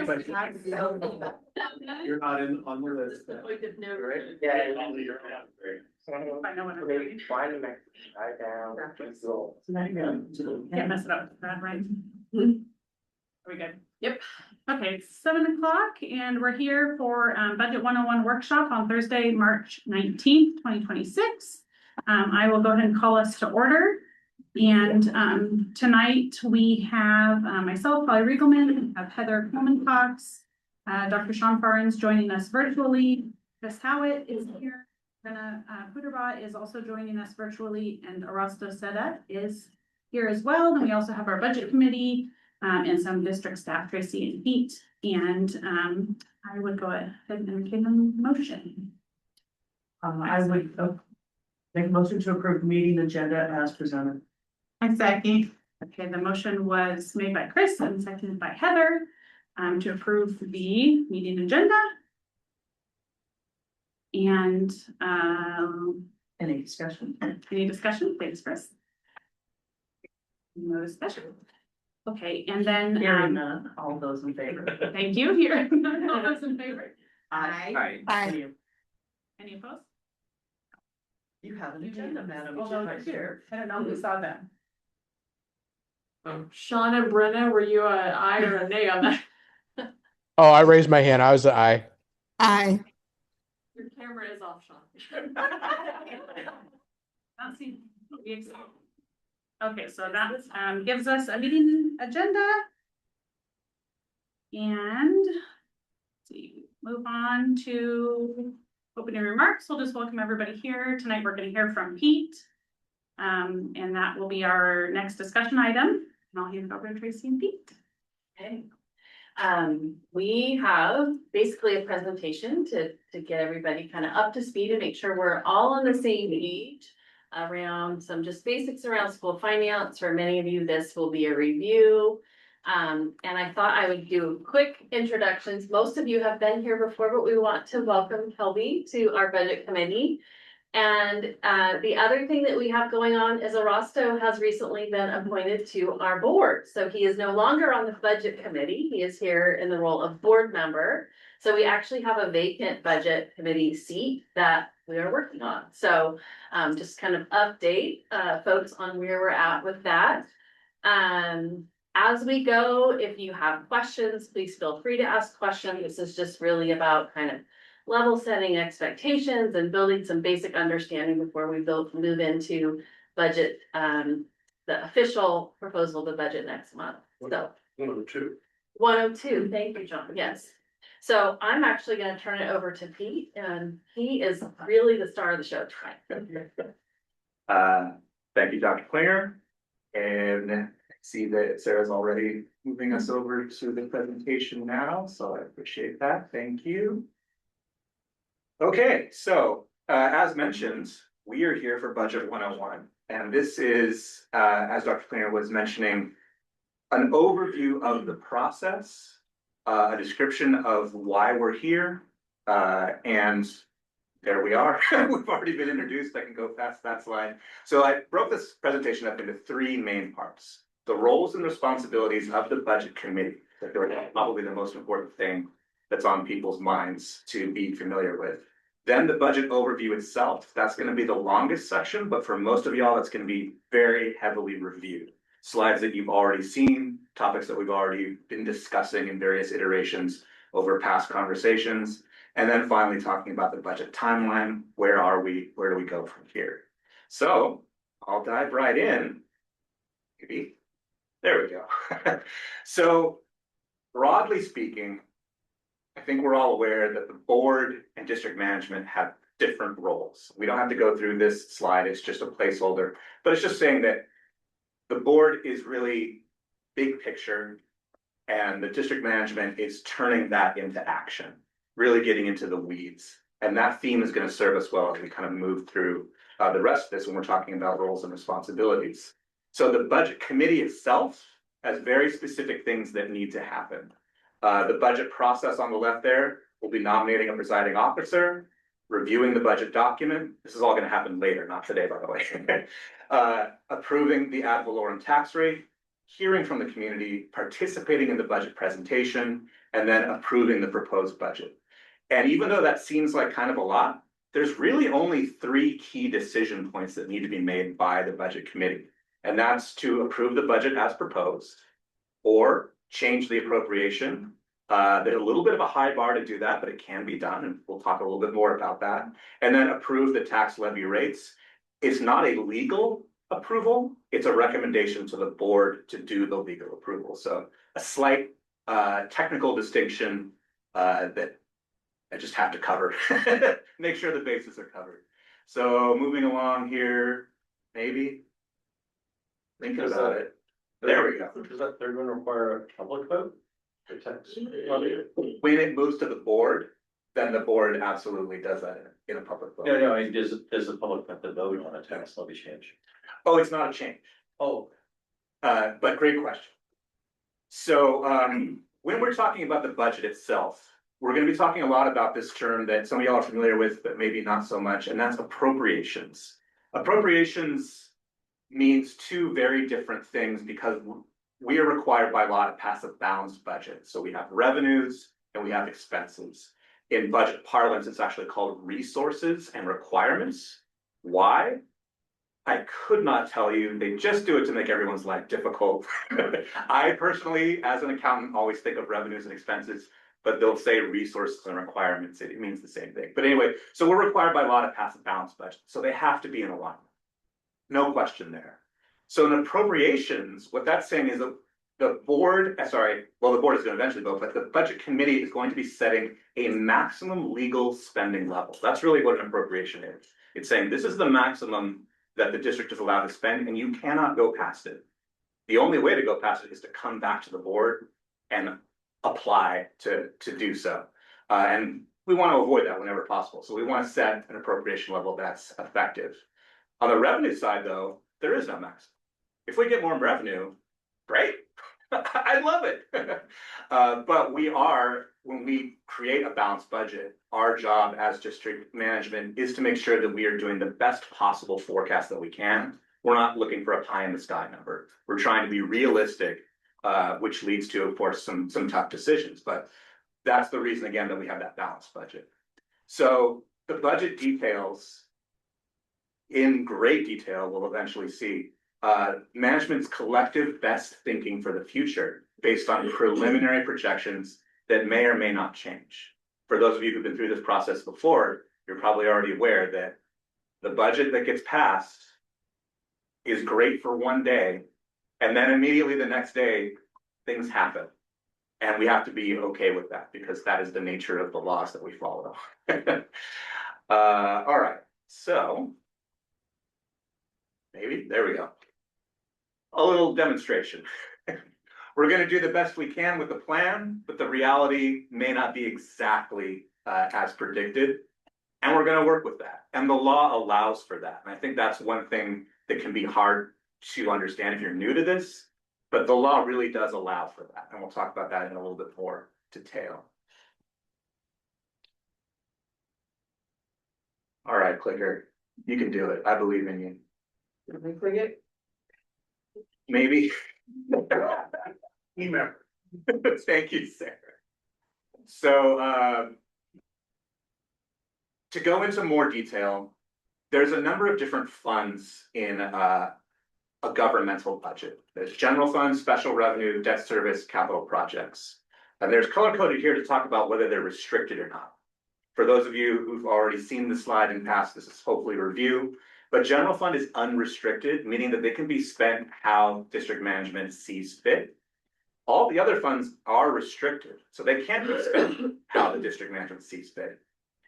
But you're not in on the list. Right? Yeah. I know what I'm Maybe doing. find them, write down. So now you can't mess it up, that right? Are we good? Yep. Okay, 7 o'clock, and we're here for Budget 101 workshop on Thursday, March 19th, 2026. I will go ahead and call us to order. And tonight we have myself, Holly Riegelman, have Heather Coleman-Cox, Dr. Sean Farns joining us virtually. Chris Howitt is here. Rena Puderbot is also joining us virtually, and Arasto Seda is here as well. Then we also have our budget committee and some district staff, Tracy and Pete. And I would go ahead and entertain a motion. I would make a motion to approve the meeting agenda as presented. I second. Okay, the motion was made by Chris and seconded by Heather to approve the meeting agenda. And Any discussion? any discussion? Thanks, Chris. No discussion. Okay, and then Hearing none, all those in favor? thank you. Here, all those in favor. Aye. Aye. Any opposed? You have an agenda, madam. Although they're here, I don't know who saw that. Sean and Brenna, were you an aye or a nay on that? Oh, I raised my hand. I was the aye. Aye. Your camera is off, Sean. Not seen. Okay, so that gives us a meeting agenda. And let's see, move on to opening remarks. We'll just welcome everybody here. Tonight we're going to hear from Pete. And that will be our next discussion item. And I'll hand it over to Tracy and Pete. Okay. We have basically a presentation to get everybody kind of up to speed and make sure we're all on the same page around some just basics around school finance. For many of you, this will be a review. And I thought I would do quick introductions. Most of you have been here before, but we want to welcome Kelby to our budget committee. And the other thing that we have going on is Arasto has recently been appointed to our board. So he is no longer on the budget committee. He is here in the role of board member. So we actually have a vacant budget committee seat that we are working on. So just kind of update folks on where we're at with that. As we go, if you have questions, please feel free to ask questions. This is just really about kind of level setting expectations and building some basic understanding before we move into budget, the official proposal of the budget next month. So 102. 102, thank you, John. Yes. So I'm actually going to turn it over to Pete, and he is really the star of the show tonight. Thank you, Dr. Klinger. And I see that Sarah's already moving us over to the presentation now, so I appreciate that. Thank you. Okay, so as mentioned, we are here for Budget 101. And this is, as Dr. Klinger was mentioning, an overview of the process, a description of why we're here, and there we are. We've already been introduced. I can go past that slide. So I broke this presentation up into three main parts. The roles and responsibilities of the budget committee. That's probably the most important thing that's on people's minds to be familiar with. Then the budget overview itself. That's going to be the longest section, but for most of y'all, it's going to be very heavily reviewed. Slides that you've already seen, topics that we've already been discussing in various iterations over past conversations. And then finally talking about the budget timeline. Where are we? Where do we go from here? So I'll dive right in. Maybe. There we go. So broadly speaking, I think we're all aware that the board and district management have different roles. We don't have to go through this slide. It's just a placeholder, but it's just saying that the board is really big picture and the district management is turning that into action, really getting into the weeds. And that theme is going to serve us well as we kind of move through the rest of this when we're talking about roles and responsibilities. So the budget committee itself has very specific things that need to happen. The budget process on the left there will be nominating a presiding officer, reviewing the budget document. This is all going to happen later, not today, by the way. Approving the ad valorem tax rate, hearing from the community, participating in the budget presentation, and then approving the proposed budget. And even though that seems like kind of a lot, there's really only 3 key decision points that need to be made by the budget committee. And that's to approve the budget as proposed, or change the appropriation. There's a little bit of a high bar to do that, but it can be done, and we'll talk a little bit more about that. And then approve the tax levy rates. It's not a legal approval, it's a recommendation to the board to do the legal approval. So a slight technical distinction that I just have to cover. Make sure the bases are covered. So moving along here, maybe thinking about it. There we go. Is that they're going to require a public vote? For tax? When it moves to the board, then the board absolutely does that in a public vote. No, I mean, does the public have to vote on a tax levy change? Oh, it's not a change. Oh, But great question. So when we're talking about the budget itself, we're going to be talking a lot about this term that some of y'all are familiar with, but maybe not so much, and that's appropriations. Appropriations means 2 very different things because we are required by law to pass a balanced budget. So we have revenues and we have expenses. In budget parlance, it's actually called resources and requirements. Why? I could not tell you. They just do it to make everyone's life difficult. I personally, as an accountant, always think of revenues and expenses, but they'll say resources and requirements. It means the same thing. But anyway, so we're required by law to pass a balanced budget. So they have to be in alignment. No question there. So in appropriations, what that's saying is that the board, the board is going to eventually vote, but the budget committee is going to be setting a maximum legal spending level. That's really what an appropriation is. It's saying this is the maximum that the district is allowed to spend, and you cannot go past it. The only way to go past it is to come back to the board and apply to do so. And we want to avoid that whenever possible. So we want to set an appropriation level that's effective. On the revenue side, though, there is no maximum. If we get more revenue, great. I love it. But when we create a balanced budget, our job as district management is to make sure that we are doing the best possible forecast that we can. We're not looking for a pie in the sky number. We're trying to be realistic, which leads to, of course, some tough decisions. But that's the reason, again, that we have that balanced budget. So the budget details, in great detail, we'll eventually see management's collective best thinking for the future based on preliminary projections that may or may not change. For those of you who've been through this process before, you're probably already aware that the budget that gets passed is great for one day, and then immediately the next day, things happen. And we have to be okay with that because that is the nature of the laws that we follow. All right, so maybe, there we go. A little demonstration. We're going to do the best we can with the plan, but the reality may not be exactly as predicted. And we're going to work with that. And the law allows for that. And I think that's one thing that can be hard to understand if you're new to this, but the law really does allow for that. And we'll talk about that in a little bit more detail. All right, clicker, you can do it. I believe in you. Click it. Maybe. Remember. Thank you, Sarah. So to go into more detail, there's a number of different funds in a governmental budget. There's general fund, special revenue, debt service, capital projects. And there's color coded here to talk about whether they're restricted or not. For those of you who've already seen the slide and passed, this is hopefully a review. But general fund is unrestricted, meaning that they can be spent how district management sees fit. All the other funds are restricted, so they can't be spent how the district management sees fit.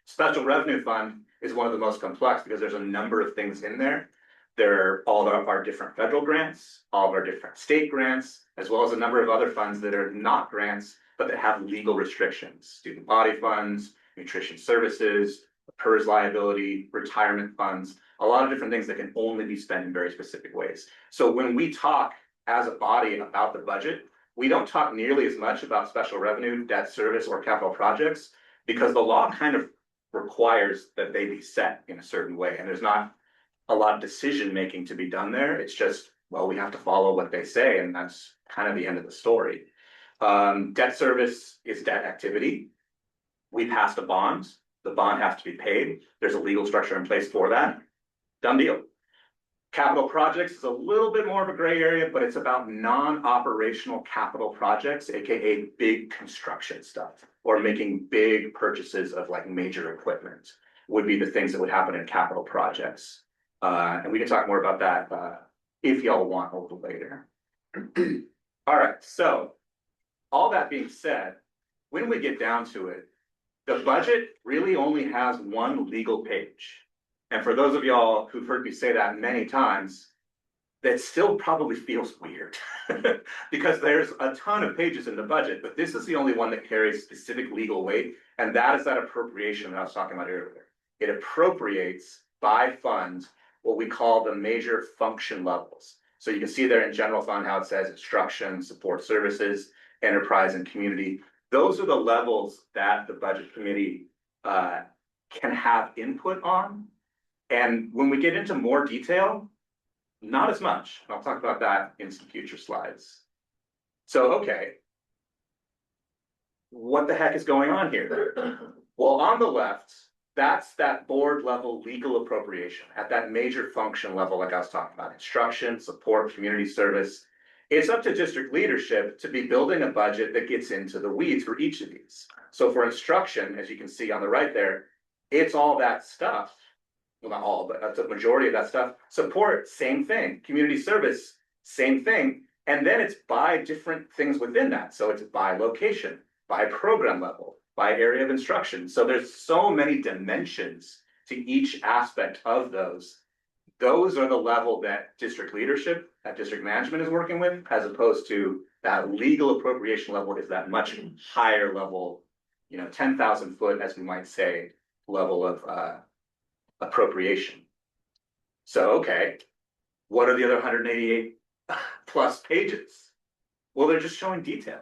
Special revenue fund is one of the most complex because there's a number of things in there. There are all of our different federal grants, all of our different state grants, as well as a number of other funds that are not grants, but that have legal restrictions. Student body funds, nutrition services, PERS liability, retirement funds, a lot of different things that can only be spent in very specific ways. So when we talk as a body about the budget, we don't talk nearly as much about special revenue, debt service, or capital projects because the law kind of requires that they be set in a certain way. And there's not a lot of decision making to be done there. It's just, well, we have to follow what they say, and that's kind of the end of the story. Debt service is debt activity. We passed a bond, the bond has to be paid, there's a legal structure in place for that, done deal. Capital projects is a little bit more of a gray area, but it's about non-operational capital projects, AKA big construction stuff, or making big purchases of like major equipment would be the things that would happen in capital projects. And we can talk more about that if y'all want a little later. All right, so all that being said, when we get down to it, the budget really only has one legal page. And for those of y'all who've heard me say that many times, that still probably feels weird because there's a ton of pages in the budget, but this is the only one that carries specific legal weight. And that is that appropriation that I was talking about earlier. It appropriates by fund what we call the major function levels. So you can see there in general fund how it says instruction, support services, enterprise and community. Those are the levels that the budget committee can have input on. And when we get into more detail, not as much. I'll talk about that in some future slides. So, okay. What the heck is going on here? Well, on the left, that's that board level legal appropriation at that major function level, like I was talking about, instruction, support, community service. It's up to district leadership to be building a budget that gets into the weeds for each of these. So for instruction, as you can see on the right there, it's all that stuff. Well, not all, but that's a majority of that stuff. Support, same thing. Community service, same thing. And then it's by different things within that. So it's by location, by program level, by area of instruction. So there's so many dimensions to each aspect of those. Those are the level that district leadership, that district management is working with, as opposed to that legal appropriation level is that much higher level, 10,000 foot, as we might say, level of appropriation. So, okay, what are the other 188 plus pages? Well, they're just showing detail.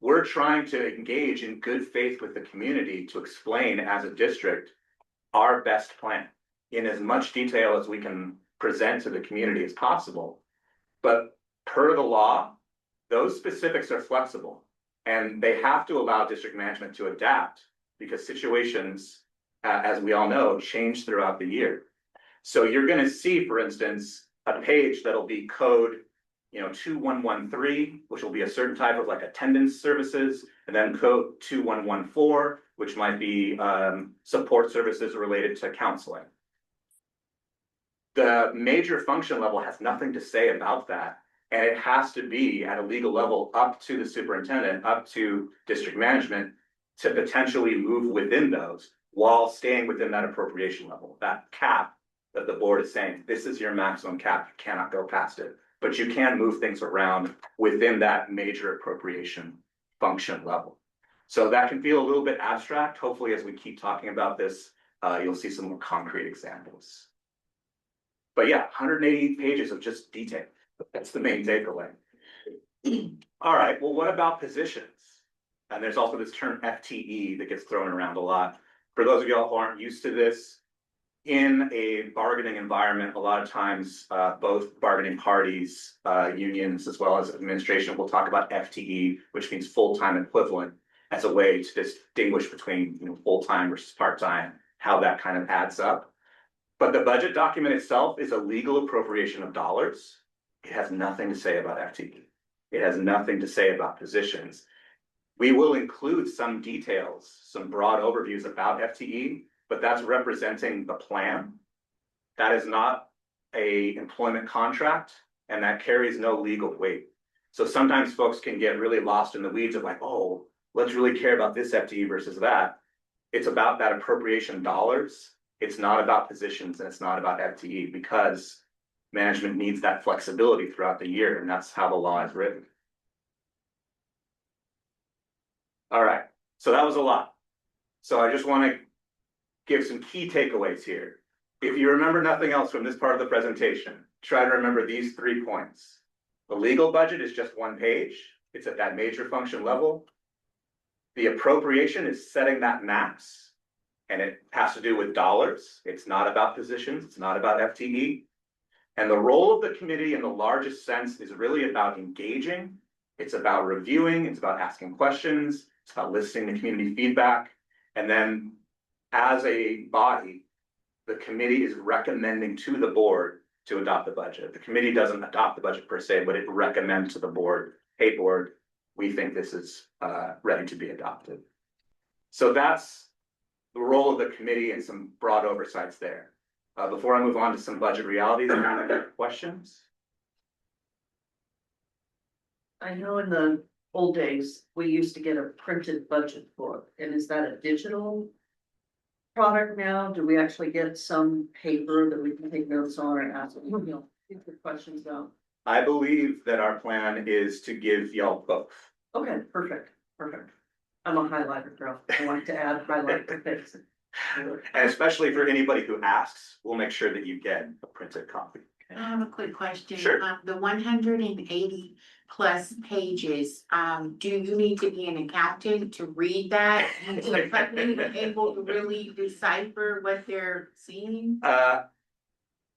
We're trying to engage in good faith with the community to explain as a district our best plan in as much detail as we can present to the community as possible. But per the law, those specifics are flexible and they have to allow district management to adapt because situations, as we all know, change throughout the year. So you're going to see, for instance, a page that'll be code 2113, which will be a certain type of like attendance services, and then code 2114, which might be support services related to counseling. The major function level has nothing to say about that. And it has to be at a legal level up to the superintendent, up to district management to potentially move within those while staying within that appropriation level, that cap that the board is saying, this is your maximum cap, you cannot go past it. But you can move things around within that major appropriation function level. So that can feel a little bit abstract. Hopefully, as we keep talking about this, you'll see some more concrete examples. But yeah, 180 pages of just detail. That's the main takeaway. All right, well, what about positions? And there's also this term FTE that gets thrown around a lot. For those of y'all who aren't used to this, in a bargaining environment, a lot of times both bargaining parties, unions, as well as administration will talk about FTE, which means full-time equivalent, as a way to distinguish between full-time versus part-time, how that kind of adds up. But the budget document itself is a legal appropriation of dollars. It has nothing to say about FTE. It has nothing to say about positions. We will include some details, some broad overviews about FTE, but that's representing the plan. That is not an employment contract, and that carries no legal weight. So sometimes folks can get really lost in the weeds of like, oh, let's really care about this FTE versus that. It's about that appropriation dollars. It's not about positions and it's not about FTE because management needs that flexibility throughout the year, and that's how the law is written. All right, so that was a lot. So I just want to give some key takeaways here. If you remember nothing else from this part of the presentation, try to remember these 3 points. The legal budget is just one page. It's at that major function level. The appropriation is setting that max, and it has to do with dollars. It's not about positions. It's not about FTE. And the role of the committee in the largest sense is really about engaging It's about reviewing, it's about asking questions, it's about listening to community feedback. And then as a body, the committee is recommending to the board to adopt the budget. The committee doesn't adopt the budget per se, but it recommends to the board, hey, board, we think this is ready to be adopted. So that's the role of the committee and some broad oversights there. Before I move on to some budget realities, any other questions? I know in the old days, we used to get a printed budget book, and is that a digital product now? Do we actually get some paper that we can take notes on and ask, get your questions about? I believe that our plan is to give y'all both. Okay, perfect. I'm a highlighter girl. I like to add highlighter things. And especially for anybody who asks, we'll make sure that you get a printed copy. I have a quick question. Sure. The 180 plus pages, do you need to be an accountant to read that? And to the public be able to really decipher what they're seeing?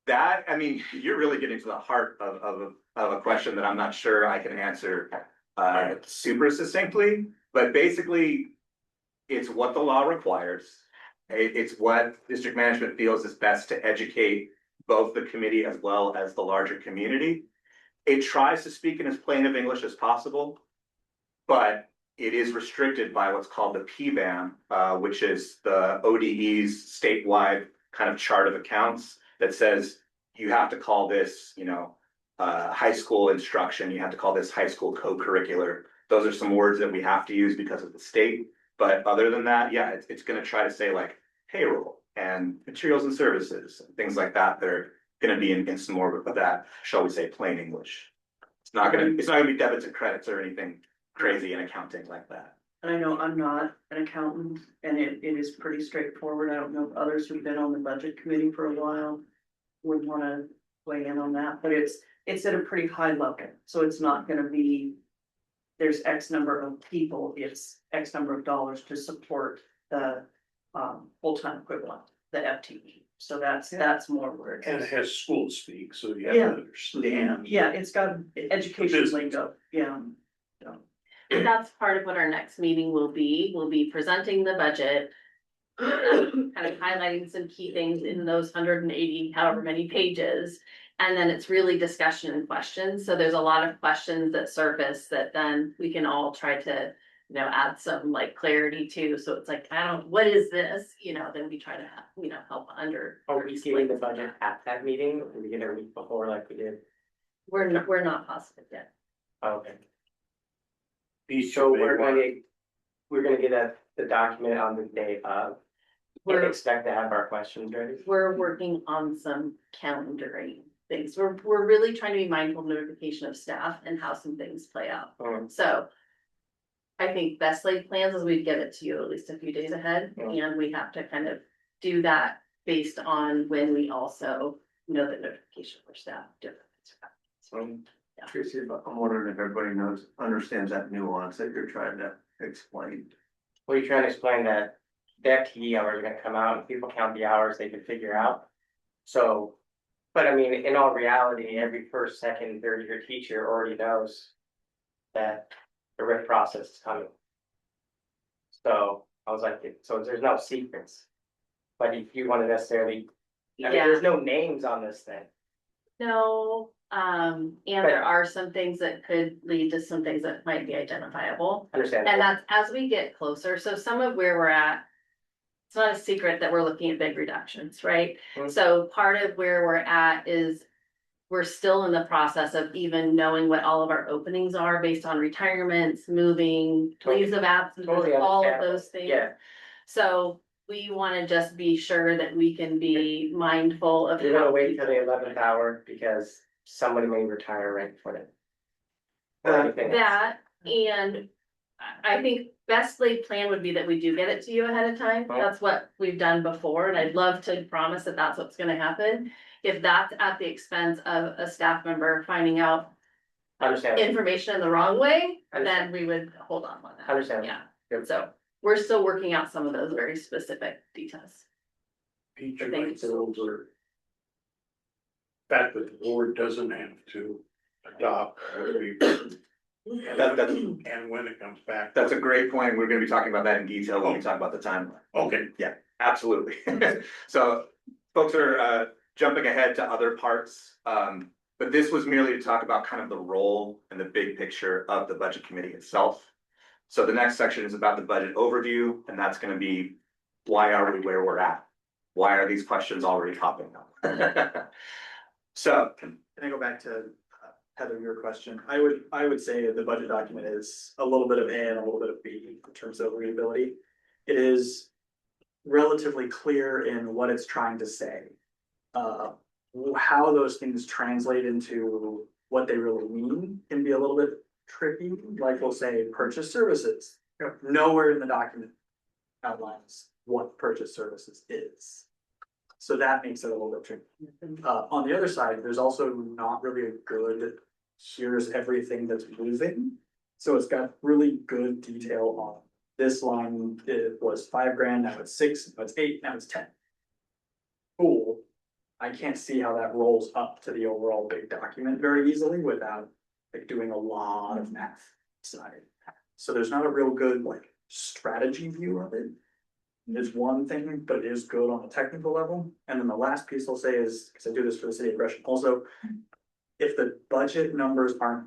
That, I mean, you're really getting to the heart of a question that I'm not sure I can answer super succinctly, but basically it's what the law requires. It's what district management feels is best to educate both the committee as well as the larger community. It tries to speak in as plain of English as possible, but it is restricted by what's called the PBAM, which is the ODE's statewide kind of chart of accounts that says you have to call this, high school instruction, you have to call this high school co-curricular. Those are some words that we have to use because of the state. But other than that, yeah, it's going to try to say like payroll and materials and services, and things like that. They're going to be in some more of that, shall we say, plain English. It's not going to be debits and credits or anything crazy in accounting like that. And I know I'm not an accountant, and it is pretty straightforward. I don't know if others who've been on the budget committee for a while would want to weigh in on that, but it's at a pretty high level. So it's not going to be, there's X number of people, it's X number of dollars to support the full-time equivalent, the FTE. So that's more where it And it is. has school speak, so you have Yeah. to understand. Yeah, it's got education Business. lingo, yeah. That's part of what our next meeting will be. We'll be presenting the budget. Kind of highlighting some key things in those 180, however many pages. And then it's really discussion and questions. So there's a lot of questions that surface that then we can all try to, add some like clarity to. So it's like, what is this? Then we try to, help under. Are we getting the budget at that meeting, or we get it a week before like we did? We're not positive yet. Okay, These so two big we're gonna get the document on the day of. And We're, expect to have our questions ready. we're working on some calendaring things. We're really trying to be mindful of notification of staff and how some things play out. So I think best laid plans is we'd get it to you at least a few days ahead, and we have to kind of do that based on when we also know the notification for staff. Tracy, I'm wondering if everybody understands that nuance that you're trying to explain. Well, you're trying to explain that the FTE hours are gonna come out and people count the hours they can figure out. So, but I mean, in all reality, every first, second, third year teacher already knows that the RIF process is coming. So I was like, so there's no secrets. But if you want to necessarily, I mean, Yeah, there's no names on this thing. no, and there are some things that could lead to some things that might be identifiable. Understand? And that's as we get closer. So some of where we're at. It's not a secret that we're looking at big reductions, right? Mhm. So part of where we're at is. We're still in the process of even knowing what all of our openings are based on retirements, moving, leaves of absence, Totally all of understandable. those things. Yeah, So we wanna just be sure that we can be mindful of. you're gonna how wait till the people- 11th hour because somebody may retire right before it. Or anything else. That, and I think best laid plan would be that we do get it to you ahead of time. Oh. That's what we've done before, and I'd love to promise that that's what's gonna happen. If that's at the expense of a staff member finding out Understand? information in the wrong way, then Understand. we would hold on that. Understand. Yeah, Yep. so we're still working out some of those very specific details. Teacher Thank rights you. over. Fact that the board doesn't have to adopt, That's, And when it comes back. that's a great point. We're gonna be talking about that in detail when we talk about the timeline. Okay. Yeah, absolutely. So folks are jumping ahead to other parts. But this was merely to talk about kind of the role and the big picture of the budget committee itself. So the next section is about the budget overview, and that's gonna be, why are we where we're at? Why are these questions already popping up? So, Can I go back to Heather, your question? I would say the budget document is a little bit of A and a little bit of B in terms of readability. It is relatively clear in what it's trying to say. How those things translate into what they really mean can be a little bit tricky. Like we'll say purchase services. Nowhere in the document outlines what purchase services is. So that makes it a little bit tricky. On the other side, there's also not really a good, here's everything that's moving. So it's got really good detail on this line. It was $5,000, now it's 6, now it's 8, now it's 10. Cool. I can't see how that rolls up to the overall big document very easily without like doing a lot of math side. So there's not a real good like strategy view of it. Is one thing, but it is good on a technical level. And then the last piece I'll say is, because I do this for the city of Gresham also, if the budget numbers aren't,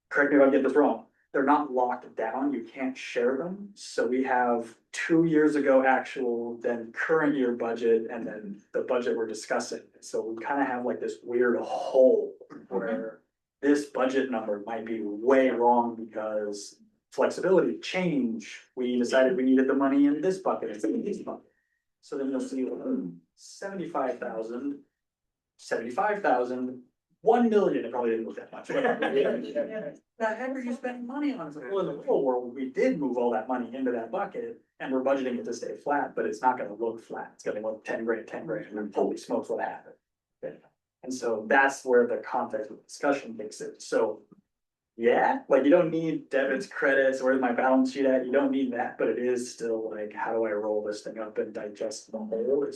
correct me if I get this wrong, they're not locked down, you can't share them. So we have 2 years ago actual, then current year budget, and then the budget we're discussing. So we kind of have like this weird hole where this budget number might be way wrong because flexibility, change, we decided we needed the money in this bucket instead of this bucket. So then you'll see 75,000, 75,000, 1 million, it probably didn't look that much. The heck are you spending money on? It's like, well, in the real world, we did move all that money into that bucket and we're budgeting it to stay flat, but it's not gonna look flat. It's gonna look 10 grand, 10 grand, and then holy smokes, what happened? And so that's where the context of the discussion makes it. So yeah, like you don't need debits, credits, where's my balance sheet at? You don't need that, but it is still like, how do I roll this thing up and digest the whole?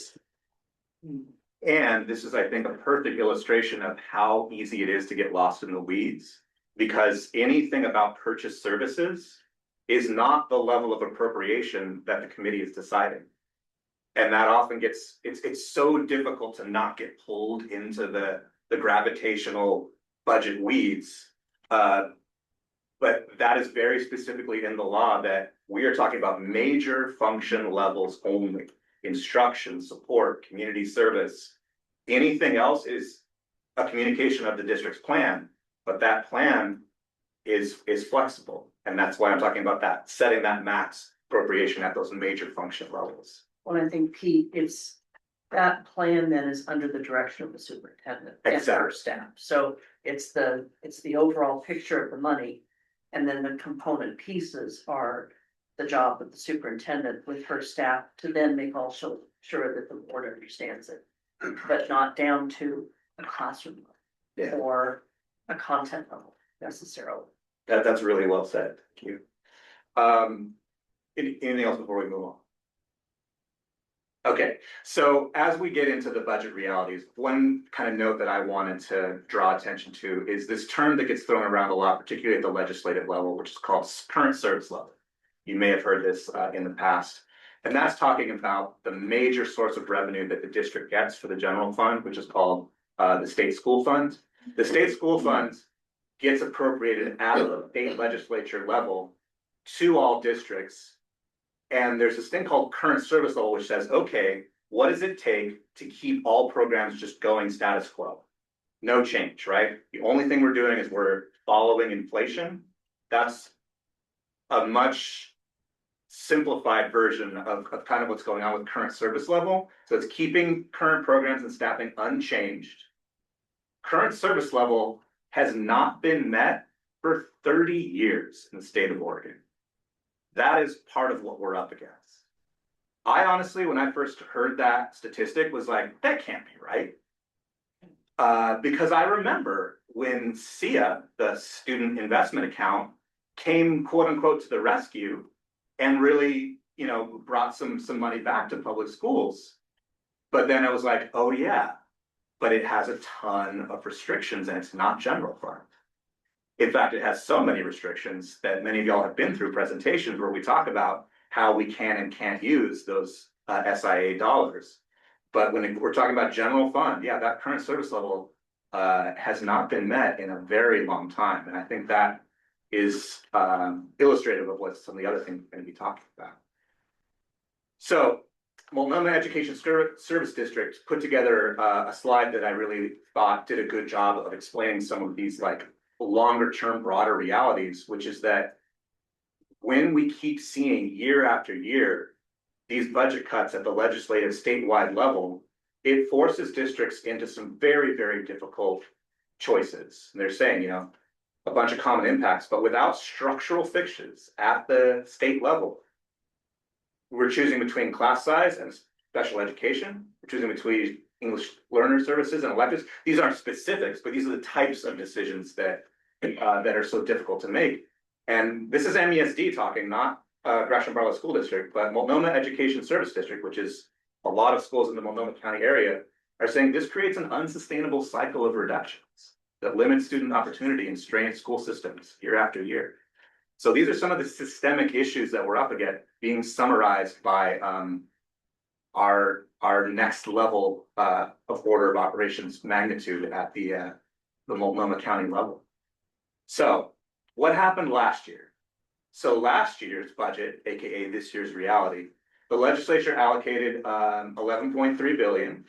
and this is, I think, a perfect illustration of how easy it is to get lost in the weeds. Because anything about purchase services is not the level of appropriation that the committee is deciding. And that often gets, it's so difficult to not get pulled into the gravitational budget weeds. But that is very specifically in the law that we are talking about major function levels only. Instruction, support, community service. Anything else is a communication of the district's plan, but that plan is flexible. And that's why I'm talking about that, setting that max appropriation at those major function levels. Well, I think Pete, it's, that plan then is under the direction of the superintendent and her staff. So it's the overall picture of the money. And then the component pieces are the job of the superintendent with her staff to then make all sure that the board understands it. But not down to a classroom or a content level necessarily. That's really well said. Thank you. Anything else before we move on? Okay, so as we get into the budget realities, one kind of note that I wanted to draw attention to is this term that gets thrown around a lot, particularly at the legislative level, which is called current service level. You may have heard this in the past, and that's talking about the major source of revenue that the district gets for the general fund, which is called the state school fund. The state school fund gets appropriated at the state legislature level to all districts. And there's this thing called current service level, which says, okay, what does it take to keep all programs just going status quo? No change, right? The only thing we're doing is we're following inflation. That's a much simplified version of kind of what's going on with current service level. So it's keeping current programs and staffing unchanged. Current service level has not been met for 30 years in the state of Oregon. That is part of what we're up against. I honestly, when I first heard that statistic, was like, that can't be right. Because I remember when SIA, the student investment account, came quote unquote to the rescue and really, brought some money back to public schools. But then I was like, oh yeah, but it has a ton of restrictions and it's not general fund. In fact, it has so many restrictions that many of y'all have been through presentations where we talk about how we can and can't use those SIA dollars. But when we're talking about general fund, yeah, that current service level has not been met in a very long time. And I think that is illustrative of what some of the other things we're going to be talking about. So Multnomah Education Service District put together a slide that I really thought did a good job of explaining some of these like longer term, broader realities, which is that when we keep seeing year after year these budget cuts at the legislative statewide level, it forces districts into some very, very difficult choices. And they're saying, you know, a bunch of common impacts, but without structural fixes at the state level, we're choosing between class size and special education. We're choosing between English learner services and electives. These aren't specifics, but these are the types of decisions that that are so difficult to make. And this is MESD talking, not Gresham-Barlow School District, but Multnomah Education Service District, which is a lot of schools in the Multnomah County area, are saying this creates an unsustainable cycle of reductions that limits student opportunity and strains school systems year after year. So these are some of the systemic issues that we're up against being summarized by our next level of order of operations magnitude at the Multnomah County level. So what happened last year? So last year's budget, AKA this year's reality, the legislature allocated 11.3 billion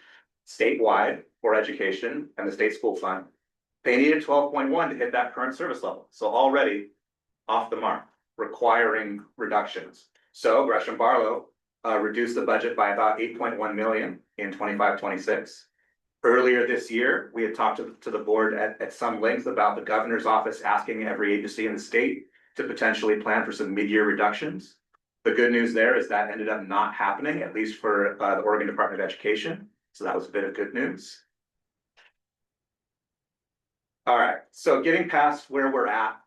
statewide for education and the state school fund. They needed 12.1 to hit that current service level. So already off the mark, requiring reductions. So Gresham-Barlow reduced the budget by about 8.1 million in 25-26. Earlier this year, we had talked to the board at some length about the governor's office asking every agency in the state to potentially plan for some mid-year reductions. The good news there is that ended up not happening, at least for the Oregon Department of Education. So that was a bit of good news. All right, so getting past where we're at.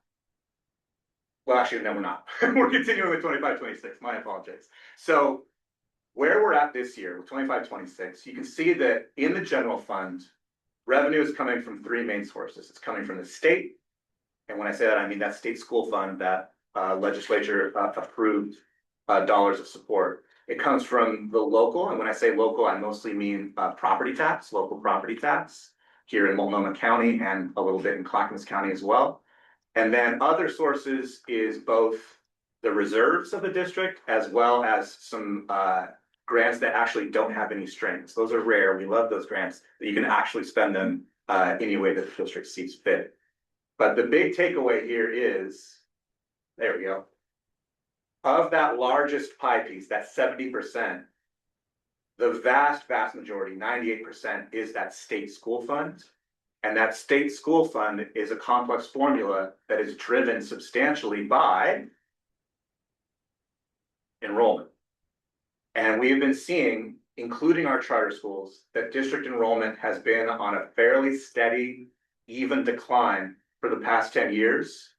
Well, actually, no, we're not. We're continuing with 25-26, my apologies. So where we're at this year with 25-26, you can see that in the general fund, revenue is coming from three main sources. It's coming from the state. And when I say that, I mean that state school fund that legislature approved dollars of support. It comes from the local. And when I say local, I mostly mean property tax, local property tax here in Multnomah County and a little bit in Clackamas County as well. And then other sources is both the reserves of the district as well as some grants that actually don't have any strings. Those are rare. We love those grants that you can actually spend them any way that the district sees fit. But the big takeaway here is, there we go. Of that largest pie piece, that 70%, the vast majority, 98%, is that state school fund. And that state school fund is a complex formula that is driven substantially by enrollment. And we've been seeing, including our charter schools, that district enrollment has been on a fairly steady, even decline for the past 10 years.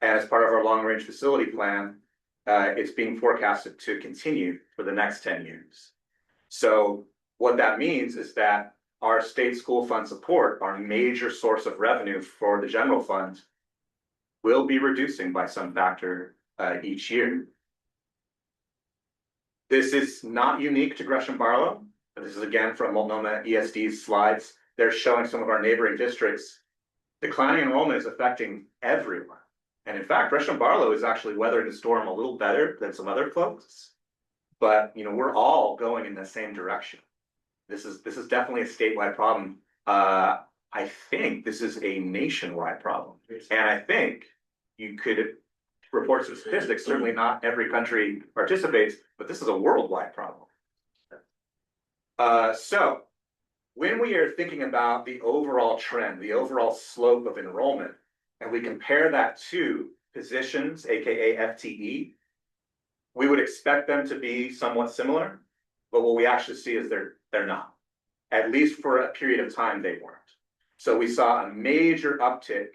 And as part of our long-range facility plan, it's being forecasted to continue for the next 10 years. So what that means is that our state school fund support, our major source of revenue for the general fund, will be reducing by some factor each year. This is not unique to Gresham-Barlow. This is again from Multnomah ESD's slides. They're showing some of our neighboring districts. Declining enrollment is affecting everyone. And in fact, Gresham-Barlow is actually weathering the storm a little better than some other folks. But you know, we're all going in the same direction. This is definitely a statewide problem. I think this is a nationwide problem. And I think you could report some statistics, certainly not every country participates, but this is a worldwide problem. So when we are thinking about the overall trend, the overall slope of enrollment, and we compare that to positions, AKA FTE, we would expect them to be somewhat similar, but what we actually see is they're not. At least for a period of time, they weren't. So we saw a major uptick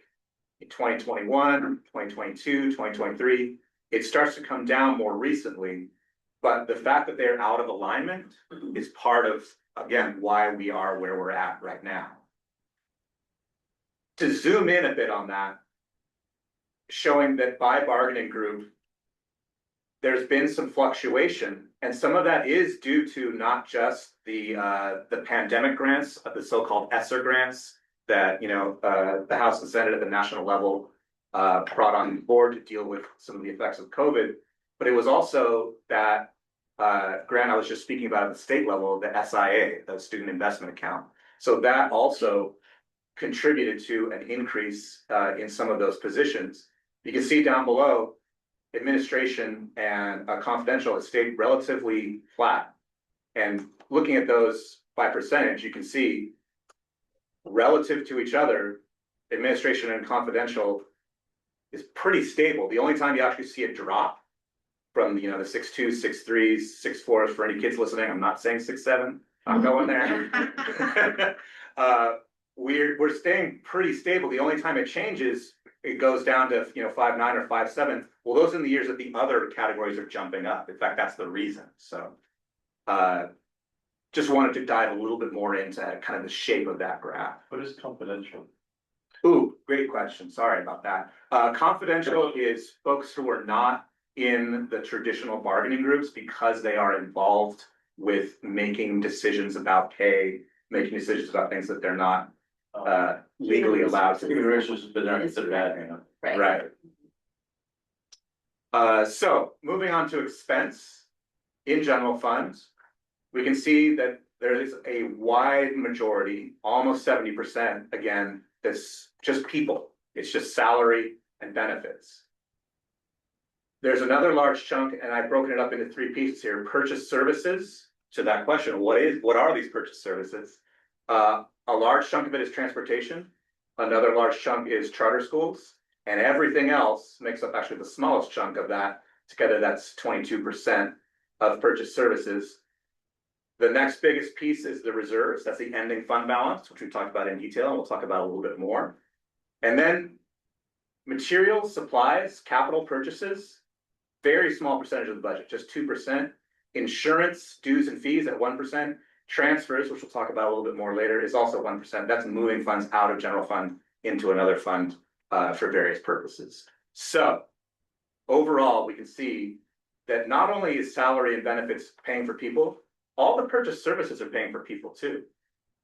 in 2021, 2022, 2023. It starts to come down more recently, but the fact that they're out of alignment is part of, again, why we are where we're at right now. To zoom in a bit on that, showing that by bargaining group, there's been some fluctuation, and some of that is due to not just the pandemic grants, the so-called ESSER grants that, the House and Senate at the national level brought on board to deal with some of the effects of COVID. But it was also that grant I was just speaking about at the state level, the SIA, the Student Investment Account. So that also contributed to an increase in some of those positions. You can see down below, administration and confidential has stayed relatively flat. And looking at those by percentage, you can see relative to each other, administration and confidential is pretty stable. The only time you actually see a drop from the 6.2, 6.3s, 6.4s for any kids listening, I'm not saying 6.7, I'm going there. We're staying pretty stable. The only time it changes, it goes down to 5.9 or 5.7. Well, those are the years that the other categories are jumping up. In fact, that's the reason. So just wanted to dive a little bit more into kind of the shape of that graph. What is confidential? Ooh, great question. Sorry about that. Confidential is folks who are not in the traditional bargaining groups because they are involved with making decisions about pay, making decisions about things that they're not legally allowed to do. Right. So moving on to expense in general funds, we can see that there is a wide majority, almost 70%, again, that's just people. It's just salary and benefits. There's another large chunk, and I've broken it up into 3 pieces here. Purchase services. To that question, what are these purchase services? A large chunk of it is transportation. Another large chunk is charter schools, and everything else makes up actually the smallest chunk of that. Together, that's 22% of purchase services. The next biggest piece is the reserves. That's the ending fund balance, which we talked about in detail, and we'll talk about a little bit more. And then materials, supplies, capital purchases, very small percentage of the budget, just 2%. Insurance, dues and fees at 1%. Transfers, which we'll talk about a little bit more later, is also 1%. That's moving funds out of general fund into another fund for various purposes. So overall, we can see that not only is salary and benefits paying for people, all the purchase services are paying for people too.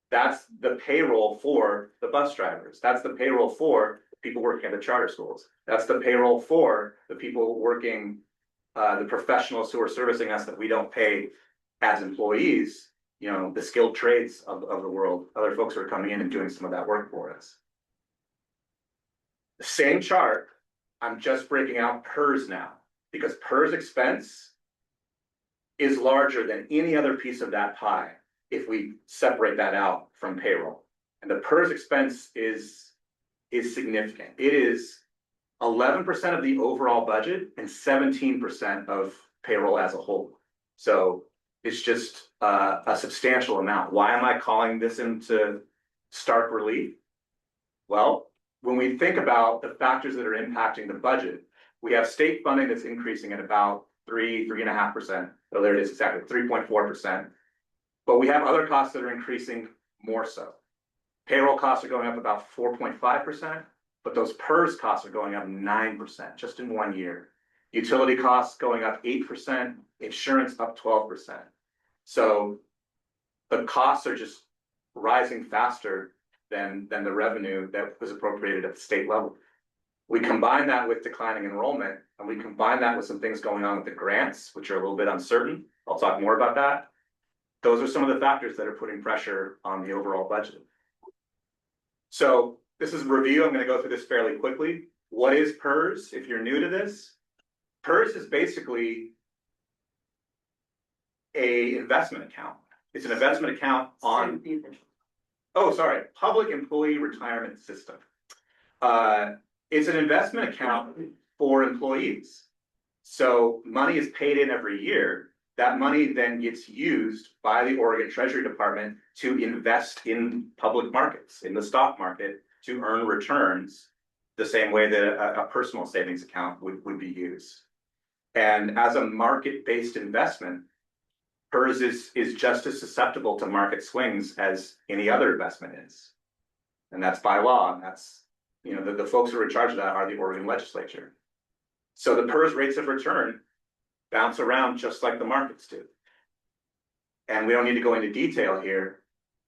That's the payroll for the bus drivers. That's the payroll for people working at the charter schools. That's the payroll for the people working, the professionals who are servicing us that we don't pay as employees, the skilled trades of the world, other folks who are coming in and doing some of that work for us. The same chart, I'm just breaking out PERS now, because PERS expense is larger than any other piece of that pie if we separate that out from payroll. And the PERS expense is significant. It is 11% of the overall budget and 17% of payroll as a whole. So it's just a substantial amount. Why am I calling this into stark relief? Well, when we think about the factors that are impacting the budget, we have state funding that's increasing at about 3.5%. So there it is, exactly 3.4%. But we have other costs that are increasing more so. Payroll costs are going up about 4.5%, but those PERS costs are going up 9% just in 1 year. Utility costs going up 8%, insurance up 12%. So the costs are just rising faster than the revenue that was appropriated at the state level. We combine that with declining enrollment, and we combine that with some things going on with the grants, which are a little bit uncertain. I'll talk more about that. Those are some of the factors that are putting pressure on the overall budget. So this is a review. I'm going to go through this fairly quickly. What is PERS? If you're new to this, PERS is basically an investment account. It's an investment account on, Public Employee Retirement System. It's an investment account for employees. So money is paid in every year. That money then gets used by the Oregon Treasury Department to invest in public markets, in the stock market, to earn returns the same way that a personal savings account would be used. And as a market-based investment, PERS is just as susceptible to market swings as any other investment is. And that's by law, and that's you know, the folks who are in charge of that are the Oregon legislature. So the PERS rates of return bounce around just like the markets do. And we don't need to go into detail here,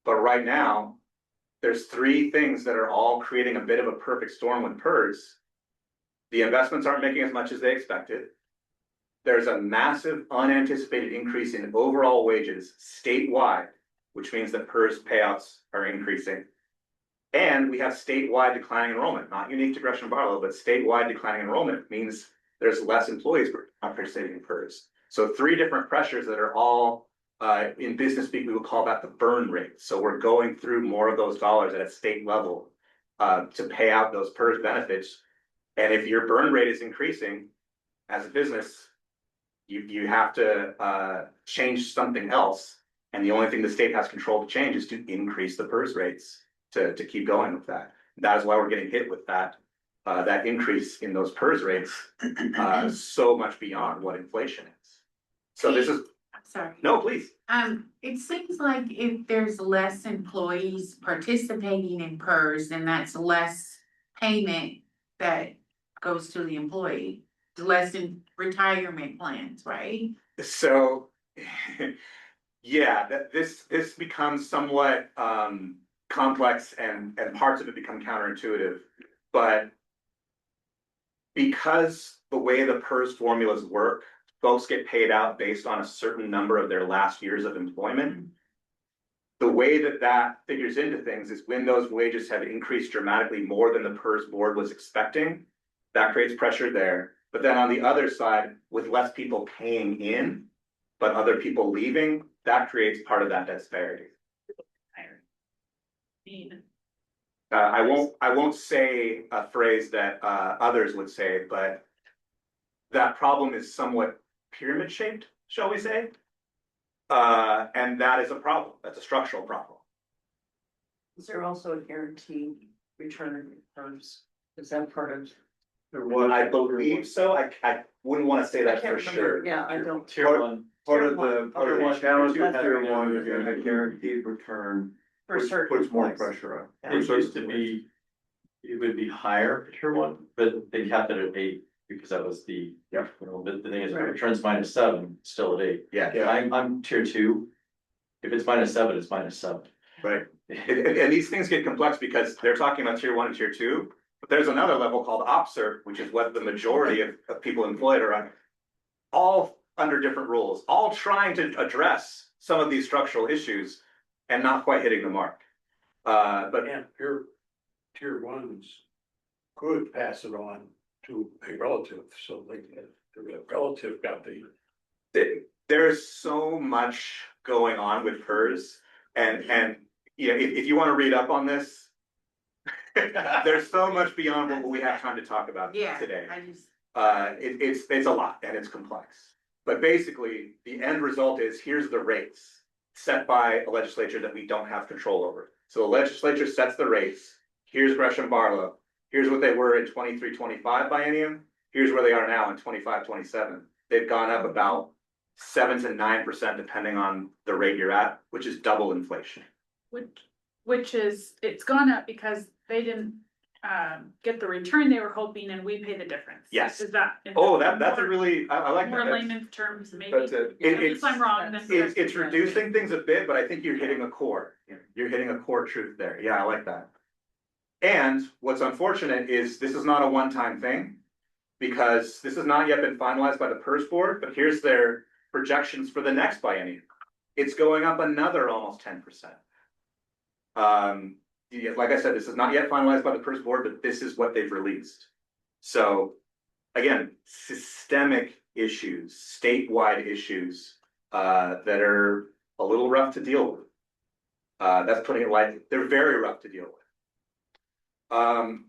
but right now, there's three things that are all creating a bit of a perfect storm with PERS. The investments aren't making as much as they expected. There's a massive unanticipated increase in overall wages statewide, which means that PERS payouts are increasing. And we have statewide declining enrollment, not unique to Gresham-Barlow, but statewide declining enrollment means there's less employees participating in PERS. So three different pressures that are all, in business speak, we would call that the burn rate. So we're going through more of those dollars at a state level to pay out those PERS benefits. And if your burn rate is increasing as a business, you have to change something else. And the only thing the state has control to change is to increase the PERS rates to keep going with that. That is why we're getting hit with that increase in those PERS rates so much beyond what inflation is. So this is, I'm sorry. no, please. It seems like if there's less employees participating in PERS, then that's less payment that goes to the employee, less in retirement plans, right? So, yeah, this becomes somewhat complex and parts of it become counterintuitive, but because the way the PERS formulas work, folks get paid out based on a certain number of their last years of employment. The way that figures into things is when those wages have increased dramatically more than the PERS board was expecting, that creates pressure there. But then on the other side, with less people paying in, but other people leaving, that creates part of that disparity. I won't say a phrase that others would say, but that problem is somewhat pyramid shaped, shall we say? And that is a problem. That's a structural problem. Is there also a guaranteed return terms? Is that part of? I believe so. I wouldn't want to say I that can't for remember. sure. Yeah, I don't. Tier one. Part of the challenge with Tier tier one. one is that a guaranteed return For puts certain more employees. pressure on. Yeah. It used to be, it would be higher for tier one, but they capped it at 8 because that was the, Yeah. you know, but the thing is, if Right. it returns -7, it's still at 8. Yeah, I'm tier 2. If it's -7, it's -7. right. And these things get complex because they're talking about tier one and tier two, but there's another level called OPSERP, which is what the majority of people employed are on. All under different rules, all trying to address some of these structural issues and not quite hitting the mark. But And your tier ones could pass it on to a relative, so like the relative got the. there's so much going on with PERS and you know, if you want to read up on this, there's so much beyond what we have time to talk about Yeah, today. I just, It's a lot and it's complex. But basically, the end result is here's the rates set by a legislature that we don't have control over. So the legislature sets the rates. Here's Gresham-Barlow. Here's what they were in 23-25 biennium. Here's where they are now in 25-27. They've gone up about 7 to 9% depending on the rate you're at, which is double inflation. Which is, it's gone up because they didn't get the return they were hoping and we pay the difference. Yes. Is that? Oh, that's a really, I like More that. layman's terms, maybe. That's it. If I'm wrong, then. It's reducing things a bit, but I think you're hitting a core. You're hitting a core truth there. Yeah, I like that. And what's unfortunate is this is not a one-time thing because this has not yet been finalized by the PERS board, but here's their projections for the next biennium. It's going up another almost 10%. Yeah, like I said, this is not yet finalized by the PERS board, but this is what they've released. So again, systemic issues, statewide issues that are a little rough to deal with. That's putting it lightly. They're very rough to deal with. On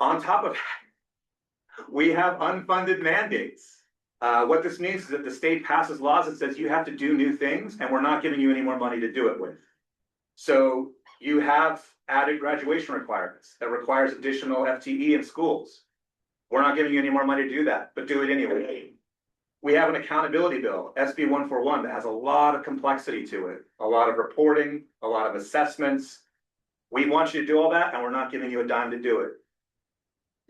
top of that, we have unfunded mandates. What this means is that the state passes laws that says you have to do new things and we're not giving you any more money to do it with. So you have added graduation requirements that requires additional FTE in schools. We're not giving you any more money to do that, but do it anyway. We have an accountability bill, SB 141, that has a lot of complexity to it, a lot of reporting, a lot of assessments. We want you to do all that and we're not giving you a dime to do it.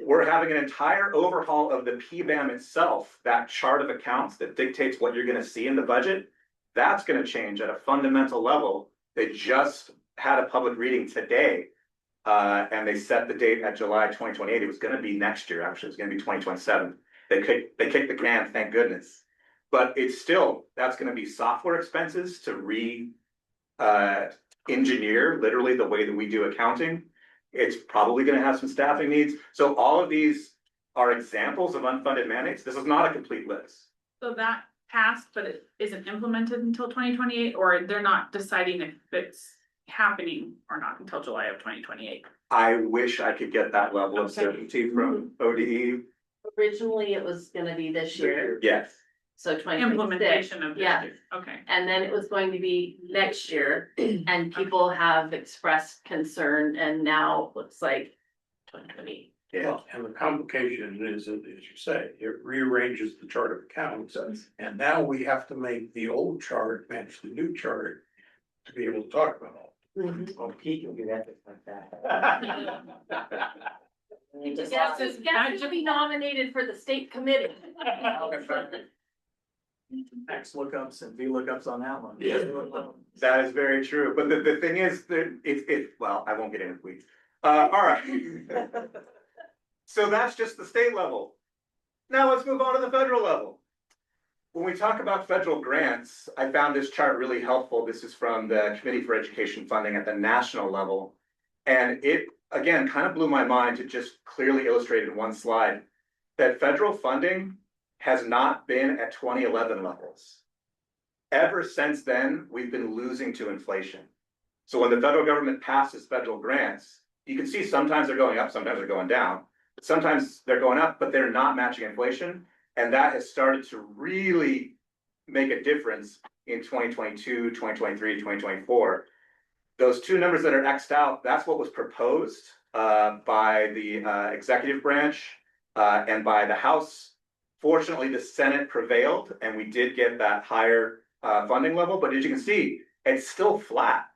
we're having an entire overhaul of the PBAM itself, that chart of accounts that dictates what you're gonna see in the budget. That's gonna change at a fundamental level. They just had a public reading today. And they set the date at July 2028. It was gonna be next year, actually, it was gonna be 2027. They kicked the can, thank goodness. But it's still, that's gonna be software expenses to engineer literally the way that we do accounting. It's probably gonna have some staffing needs. So all of these are examples of unfunded mandates. This is not a complete list. So that passed, but it isn't implemented until 2028, or they're not deciding if it's happening or not until July of 2028. I wish I could get that level of certainty from ODE. Originally, it was gonna be this year, Yes. so 2026. Implementation of this Yeah. year. Okay. And then it was going to be next year, and people have expressed concern, and now looks like 2020. Yeah. Well, and the complication is, as you say, it rearranges the chart of accounts. And now we have to make the old chart match the new chart to be able to talk about all. Oh, Pete can do that just like that. Guess to be nominated for the state committee. X lookups and V lookups on that one. Yeah. That is very true, but the thing is that well, I won't get into weeds. All right. So that's just the state level. Now let's move on to the federal level. When we talk about federal grants, I found this chart really helpful. This is from the Committee for Education Funding at the national level. And it, again, kind of blew my mind to just clearly illustrate in one slide that federal funding has not been at 2011 levels. Ever since then, we've been losing to inflation. So when the federal government passes federal grants, you can see sometimes they're going up, sometimes they're going down. But sometimes they're going up, but they're not matching inflation. And that has started to really make a difference in 2022, 2023, 2024. Those two numbers that are X'd out, that's what was proposed by the executive branch and by the House. Fortunately, the Senate prevailed and we did get that higher funding level, but as you can see, it's still flat.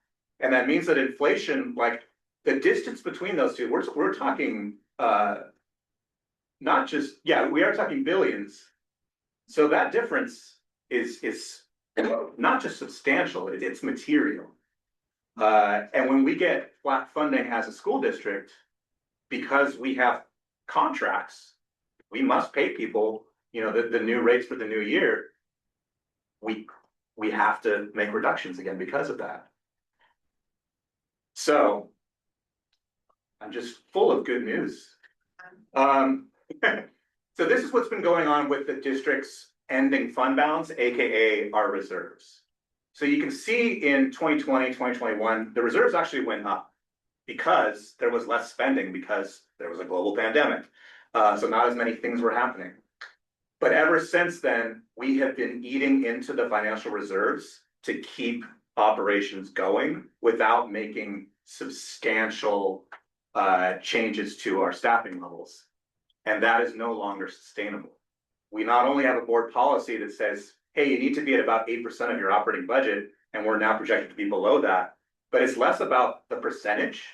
And that means that inflation, like the distance between those two, we're talking not just, yeah, we are talking billions. So that difference is not just substantial, it's material. And when we get flat funding as a school district, because we have contracts, we must pay people, you know, the new rates for the new year. We have to make reductions again because of that. So I'm just full of good news. So this is what's been going on with the district's ending fund balance, AKA our reserves. So you can see in 2020, 2021, the reserves actually went up because there was less spending because there was a global pandemic. So not as many things were happening. But ever since then, we have been eating into the financial reserves to keep operations going without making substantial changes to our staffing levels. And that is no longer sustainable. We not only have a board policy that says, hey, you need to be at about 8% of your operating budget, and we're now projected to be below that, but it's less about the percentage,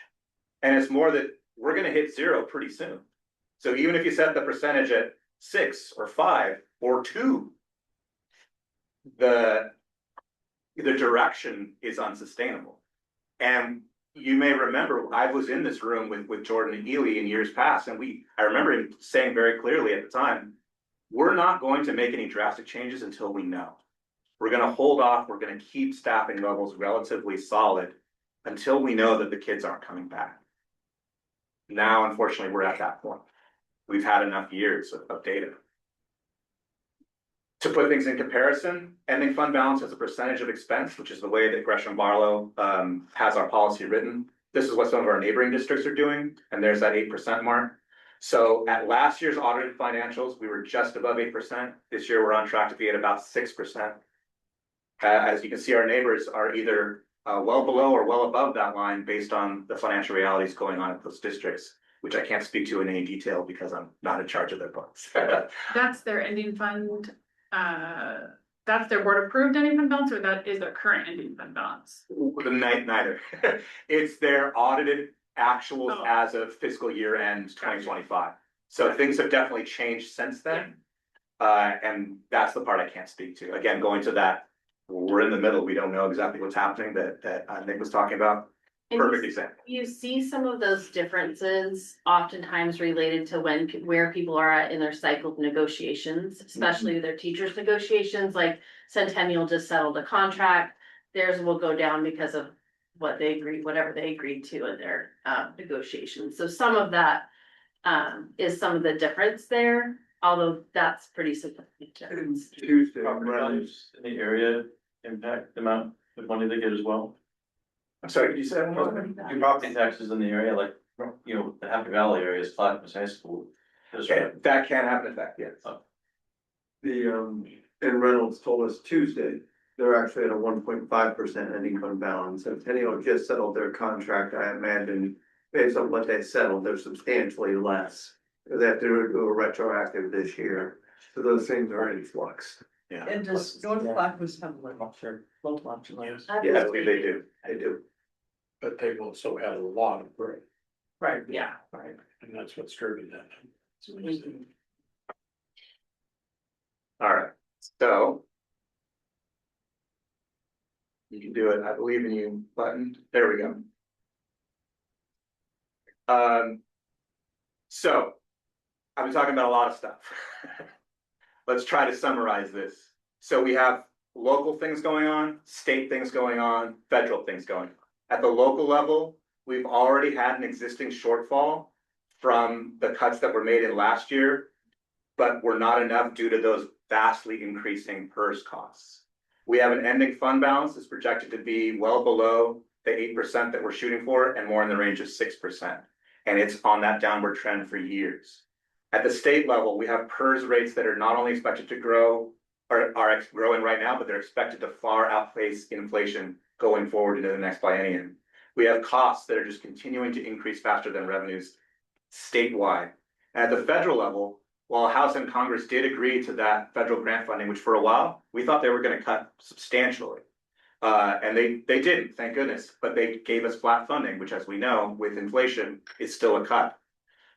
and it's more that we're gonna hit 0 pretty soon. So even if you set the percentage at 6 or 5 or 2, the direction is unsustainable. And you may remember, I was in this room with Jordan and Ely in years past, and I remember him saying very clearly at the time, we're not going to make any drastic changes until we know. We're gonna hold off, we're gonna keep staffing levels relatively solid until we know that the kids aren't coming back. Now, unfortunately, we're at that point. We've had enough years of data. To put things in comparison, ending fund balance as a percentage of expense, which is the way that Gresham-Barlow has our policy written. This is what some of our neighboring districts are doing, and there's that 8% mark. So at last year's audited financials, we were just above 8%. This year, we're on track to be at about 6%. As you can see, our neighbors are either well below or well above that line based on the financial realities going on at those districts, which I can't speak to in any detail because I'm not in charge of their books. That's their ending fund, that's their board approved ending fund balance, or that is their current ending fund balance? Neither. It's their audited actuals Oh. as of fiscal year end 2025. So things have definitely changed since then. And that's the part I can't speak to. Again, going to that, we're in the middle, we don't know exactly what's happening that Nick was talking about. And Perfect example. you see some of those differences oftentimes related to where people are at in their cycle of negotiations, especially their teachers' negotiations, like Centennial just settled a contract. Theirs will go down because of what they agreed, whatever they agreed to in their negotiations. So some of that is some of the difference there, although that's pretty significant difference. Tuesday, Property values in the area impact the amount of money they get as well. I'm sorry, could you say that one more time? Do property taxes in the area, like, you know, the Happy Valley area is Clackamas High School. Okay, that can have an effect, yes. The, and Reynolds told us Tuesday, they're actually at a 1.5% ending fund balance. Centennial just settled their contract, I imagine, based on what they settled, they're substantially less. They have to do a retroactive this year, so those things are in flux. Yeah. And does North Clackamas have one? Not sure. Both options. Yeah, I believe they do, they do. But they've also had a lot of growth, Right, yeah, right. and that's what's driven that. All right, so. You can do it, I believe in you button, there we go. So, I've been talking about a lot of stuff. Let's try to summarize this. So we have local things going on, state things going on, federal things going on. At the local level, we've already had an existing shortfall from the cuts that were made in last year, but were not enough due to those vastly increasing PERS costs. We have an ending fund balance that's projected to be well below the 8% that we're shooting for and more in the range of 6%. And it's on that downward trend for years. At the state level, we have PERS rates that are not only expected to grow, or are growing right now, but they're expected to far outpace inflation going forward into the next biennium. We have costs that are just continuing to increase faster than revenues statewide. And at the federal level, while House and Congress did agree to that federal grant funding, which for a while, we thought they were going to cut substantially. And they didn't, thank goodness, but they gave us flat funding, which as we know, with inflation, is still a cut.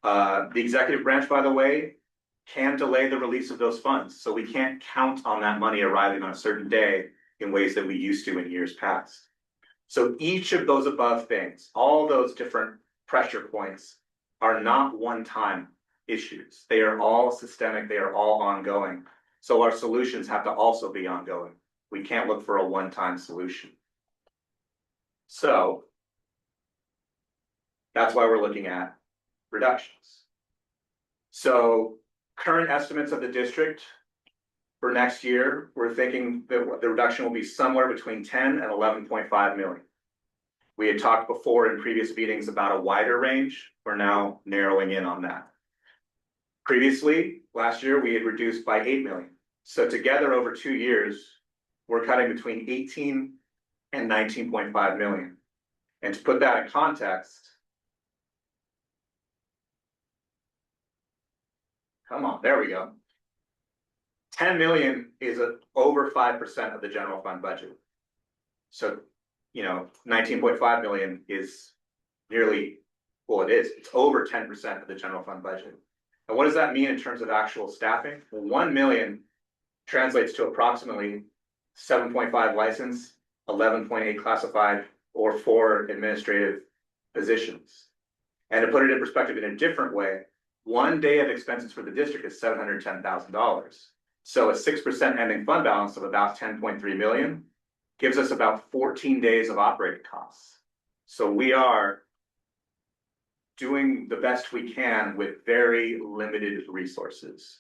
The executive branch, by the way, can delay the release of those funds. So we can't count on that money arriving on a certain day in ways that we used to in years past. So each of those above things, all those different pressure points are not one-time issues. They are all systemic, they are all ongoing. So our solutions have to also be ongoing. We can't look for a one-time solution. So that's why we're looking at reductions. So current estimates of the district for next year, we're thinking that the reduction will be somewhere between 10 and 11.5 million. We had talked before in previous meetings about a wider range. We're now narrowing in on that. Previously, last year, we had reduced by 8 million. So together over 2 years, we're cutting between 18 and 19.5 million. And to put that in context, come on, there we go. 10 million is over 5% of the general fund budget. So, 19.5 million is nearly, well, it's over 10% of the general fund budget. And what does that mean in terms of actual staffing? Well, 1 million translates to approximately 7.5 licensed, 11.8 classified, or 4 administrative positions. And to put it in perspective in a different way, 1 day of expenses for the district is $710,000. So a 6% ending fund balance of about 10.3 million gives us about 14 days of operating costs. So we are doing the best we can with very limited resources.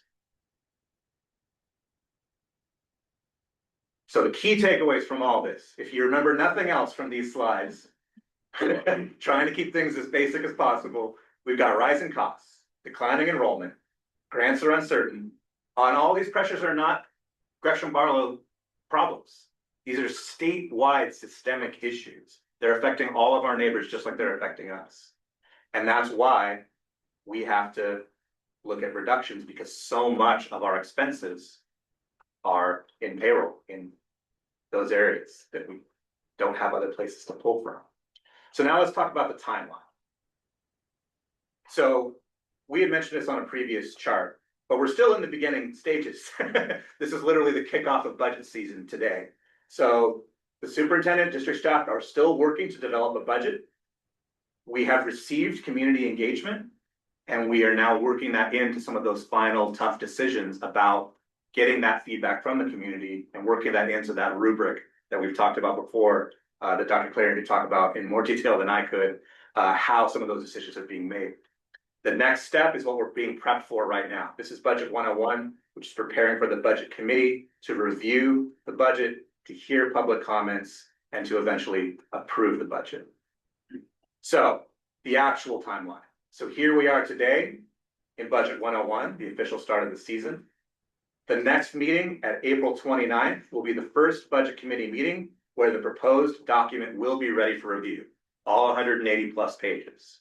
So the key takeaways from all this, if you remember nothing else from these slides, trying to keep things as basic as possible, we've got rising costs, declining enrollment, grants are uncertain. On all these pressures are not Gresham-Barlow problems. These are statewide systemic issues. They're affecting all of our neighbors just like they're affecting us. And that's why we have to look at reductions, because so much of our expenses are in payroll in those areas that we don't have other places to pull from. So now let's talk about the timeline. So we had mentioned this on a previous chart, but we're still in the beginning stages. This is literally the kickoff of budget season today. So the superintendent, district staff are still working to develop a budget. We have received community engagement, and we are now working that into some of those final tough decisions about getting that feedback from the community and working that into that rubric that we've talked about before, that Dr. Clary could talk about in more detail than I could, how some of those decisions are being made. The next step is what we're being prepped for right now. This is Budget 101, which is preparing for the budget committee to review the budget, to hear public comments, and to eventually approve the budget. So the actual timeline. So here we are today in Budget 101, the official start of the season. The next meeting at April 29th will be the first budget committee meeting where the proposed document will be ready for review, all 180 plus pages.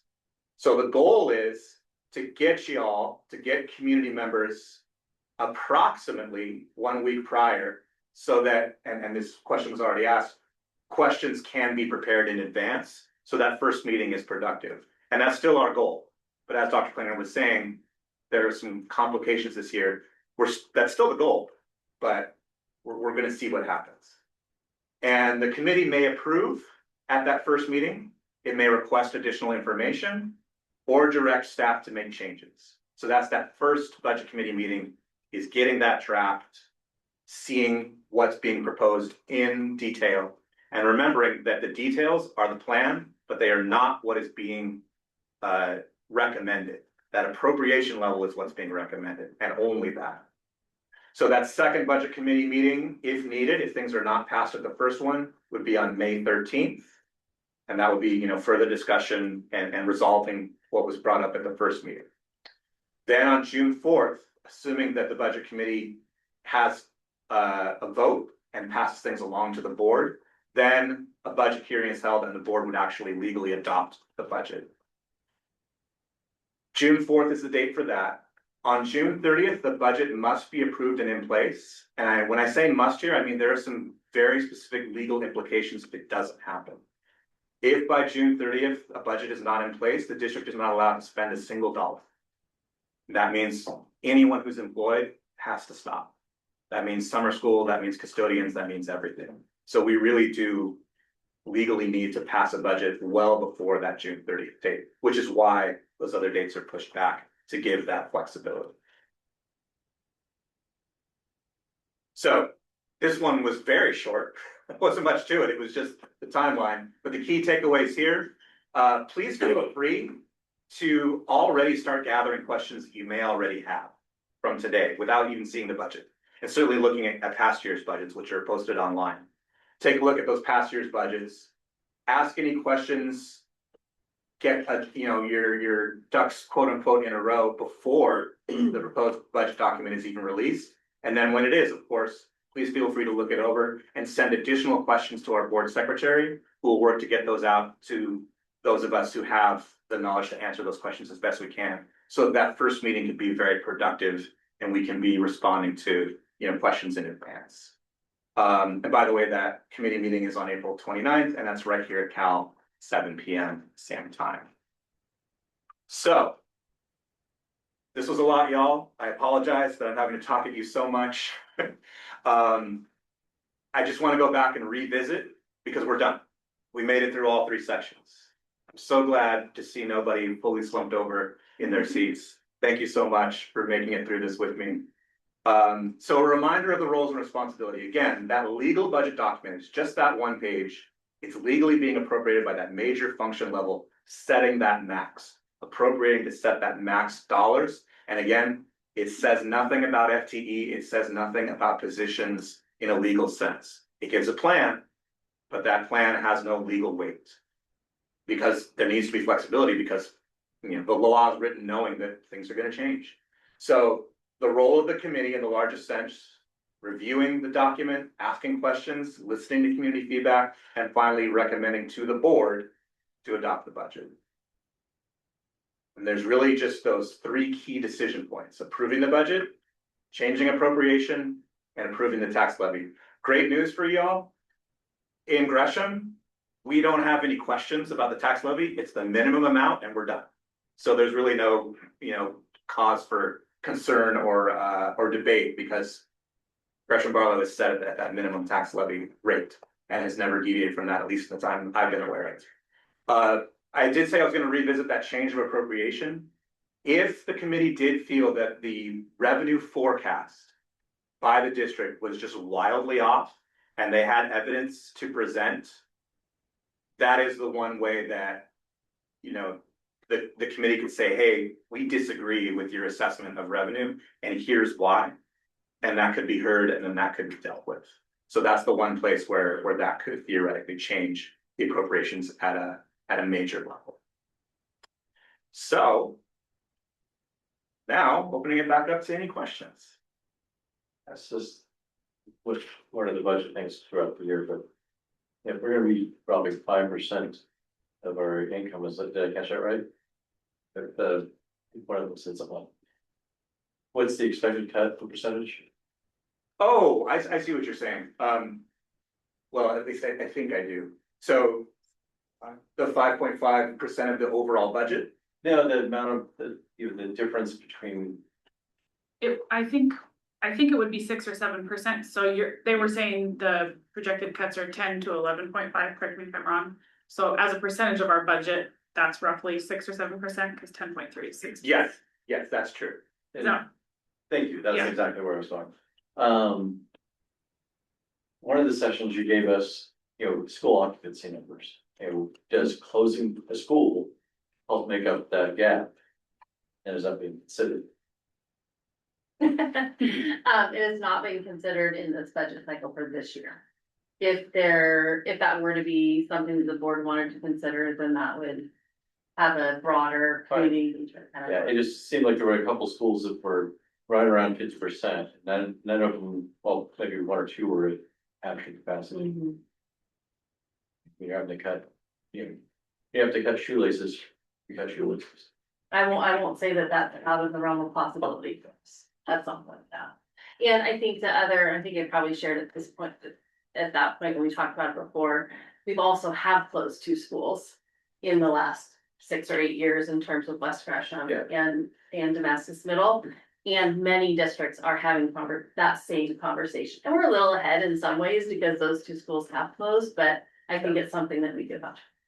So the goal is to get y'all, to get community members approximately 1 week prior, so that, and this question was already asked, questions can be prepared in advance, so that first meeting is productive. And that's still our goal. But as Dr. Klinger was saying, there are some complications this year. That's still the goal, but we're gonna see what happens. And the committee may approve at that first meeting. It may request additional information or direct staff to make changes. So that's that first budget committee meeting, is getting that draft, seeing what's being proposed in detail, and remembering that the details are the plan, but they are not what is being recommended. That appropriation level is what's being recommended, and only that. So that second budget committee meeting, if needed, if things are not passed at the first one, would be on May 13th. And that would be, you know, further discussion and resolving what was brought up at the first meeting. Then on June 4th, assuming that the budget committee has a vote and passes things along to the board, then a budget hearing is held and the board would actually legally adopt the budget. June 4th is the date for that. On June 30th, the budget must be approved and in place. And when I say must here, I mean there are some very specific legal implications if it doesn't happen. If by June 30th, a budget is not in place, the district is not allowed to spend a single dollar. That means anyone who's employed has to stop. That means summer school, that means custodians, that means everything. So we really do legally need to pass a budget well before that June 30th date, which is why those other dates are pushed back, to give that flexibility. So this one was very short. There wasn't much to it. It was just the timeline. But the key takeaways here, please feel free to already start gathering questions that you may already have from today without even seeing the budget. And certainly looking at past year's budgets, which are posted online. Take a look at those past year's budgets. Ask any questions. Get your ducks quote unquote in a row before the proposed budget document is even released. And then when it is, of course, please feel free to look it over and send additional questions to our board secretary, who will work to get those out to those of us who have the knowledge to answer those questions as best we can. So that first meeting could be very productive and we can be responding to questions in advance. And by the way, that committee meeting is on April 29th, and that's right here at Cal, 7 p.m. same time. So this was a lot, y'all. I apologize that I'm having to talk at you so much. I just want to go back and revisit because we're done. We made it through all 3 sections. I'm so glad to see nobody fully slumped over in their seats. Thank you so much for making it through this with me. So a reminder of the roles and responsibility. Again, that legal budget document is just that 1 page. It's legally being appropriated by that major function level, setting that max, appropriating to set that max dollars. And again, it says nothing about FTE. It says nothing about positions in a legal sense. It gives a plan, but that plan has no legal weight because there needs to be flexibility because the law is written knowing that things are going to change. So the role of the committee in the largest sense, reviewing the document, asking questions, listening to community feedback, and finally recommending to the board to adopt the budget. And there's really just those 3 key decision points: approving the budget, changing appropriation, and approving the tax levy. Great news for y'all. In Gresham, we don't have any questions about the tax levy. It's the minimum amount and we're done. So there's really no, cause for concern or debate because Gresham-Barlow is set at that minimum tax levy rate and has never deviated from that, at least since I've been aware of. I did say I was gonna revisit that change of appropriation. If the committee did feel that the revenue forecast by the district was just wildly off and they had evidence to present, that is the one way that, the committee could say, hey, we disagree with your assessment of revenue and here's why. And that could be heard and then that could be dealt with. So that's the one place where that could theoretically change the appropriations at a major level. So now opening it back up to any questions. That's just which one of the budget things throughout the year, but if we're gonna be probably 5% of our income, did I catch that right? The one of them said something like, what's the expected cut for percentage? Oh, I see what you're saying. Well, at least I think I do. So the 5.5% of the overall budget. No, the amount of the difference between. I think it would be 6 or 7%, so they were saying the projected cuts are 10 to 11.5, correct me if I'm wrong. So as a percentage of our budget, that's roughly 6 or 7%, because 10.3 is 6. Yes, that's true. No. Thank you, that's Yeah. exactly where I was going. One of the sessions you gave us, school occupancy numbers, does closing a school help make up that gap? And is that being considered? It has not been considered in this budget cycle for this year. If that were to be something that the board wanted to consider, then that would have a broader community engagement. Yeah, it just seemed like there were a couple schools that were right around 50%, none of them, well, maybe one or two were at adequate capacity. Mhm. You're having to cut, you have to cut shoelaces, you cut shoelaces. I won't say that that's out of the realm of possibility. That's something like that. And I think I think I probably shared at this point, at that point, when we talked about it before, we've also have closed 2 schools in the last 6 or 8 years in terms of West Gresham Yeah. and Damascus Middle. And many districts are having that same conversation. And we're a little ahead in some ways because those 2 schools have closed, but I think it's something that we could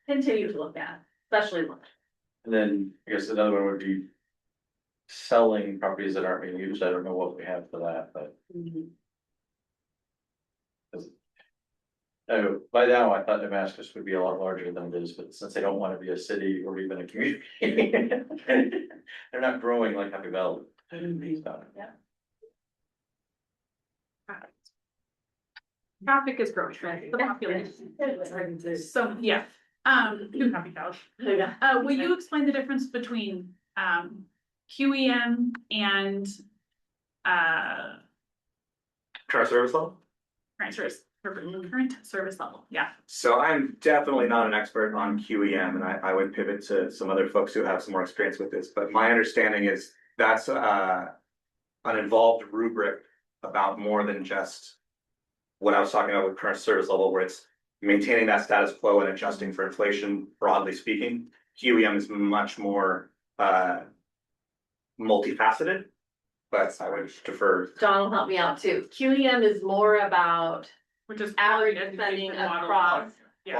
continue to look at, especially. And then I guess another one would be selling properties that aren't being used. I don't know what we have for that, but. By now, I thought Damascus would be a lot larger than it is, but since they don't want to be a city or even a community. They're not growing like Happy Valley. Yeah. Traffic is growing, right? The population. So, yeah, happy couch. Will you explain the difference between, QEM and, Current service level? current service level, yeah. So I'm definitely not an expert on QEM and I would pivot to some other folks who have some more experience with this, but my understanding is that's an involved rubric about more than just what I was talking about with current service level, where it's maintaining that status quo and adjusting for inflation, broadly speaking. QEM is much more multifaceted, but I would defer. John will help me out too. QEM is more about Which is average quality spending education model. across Yeah.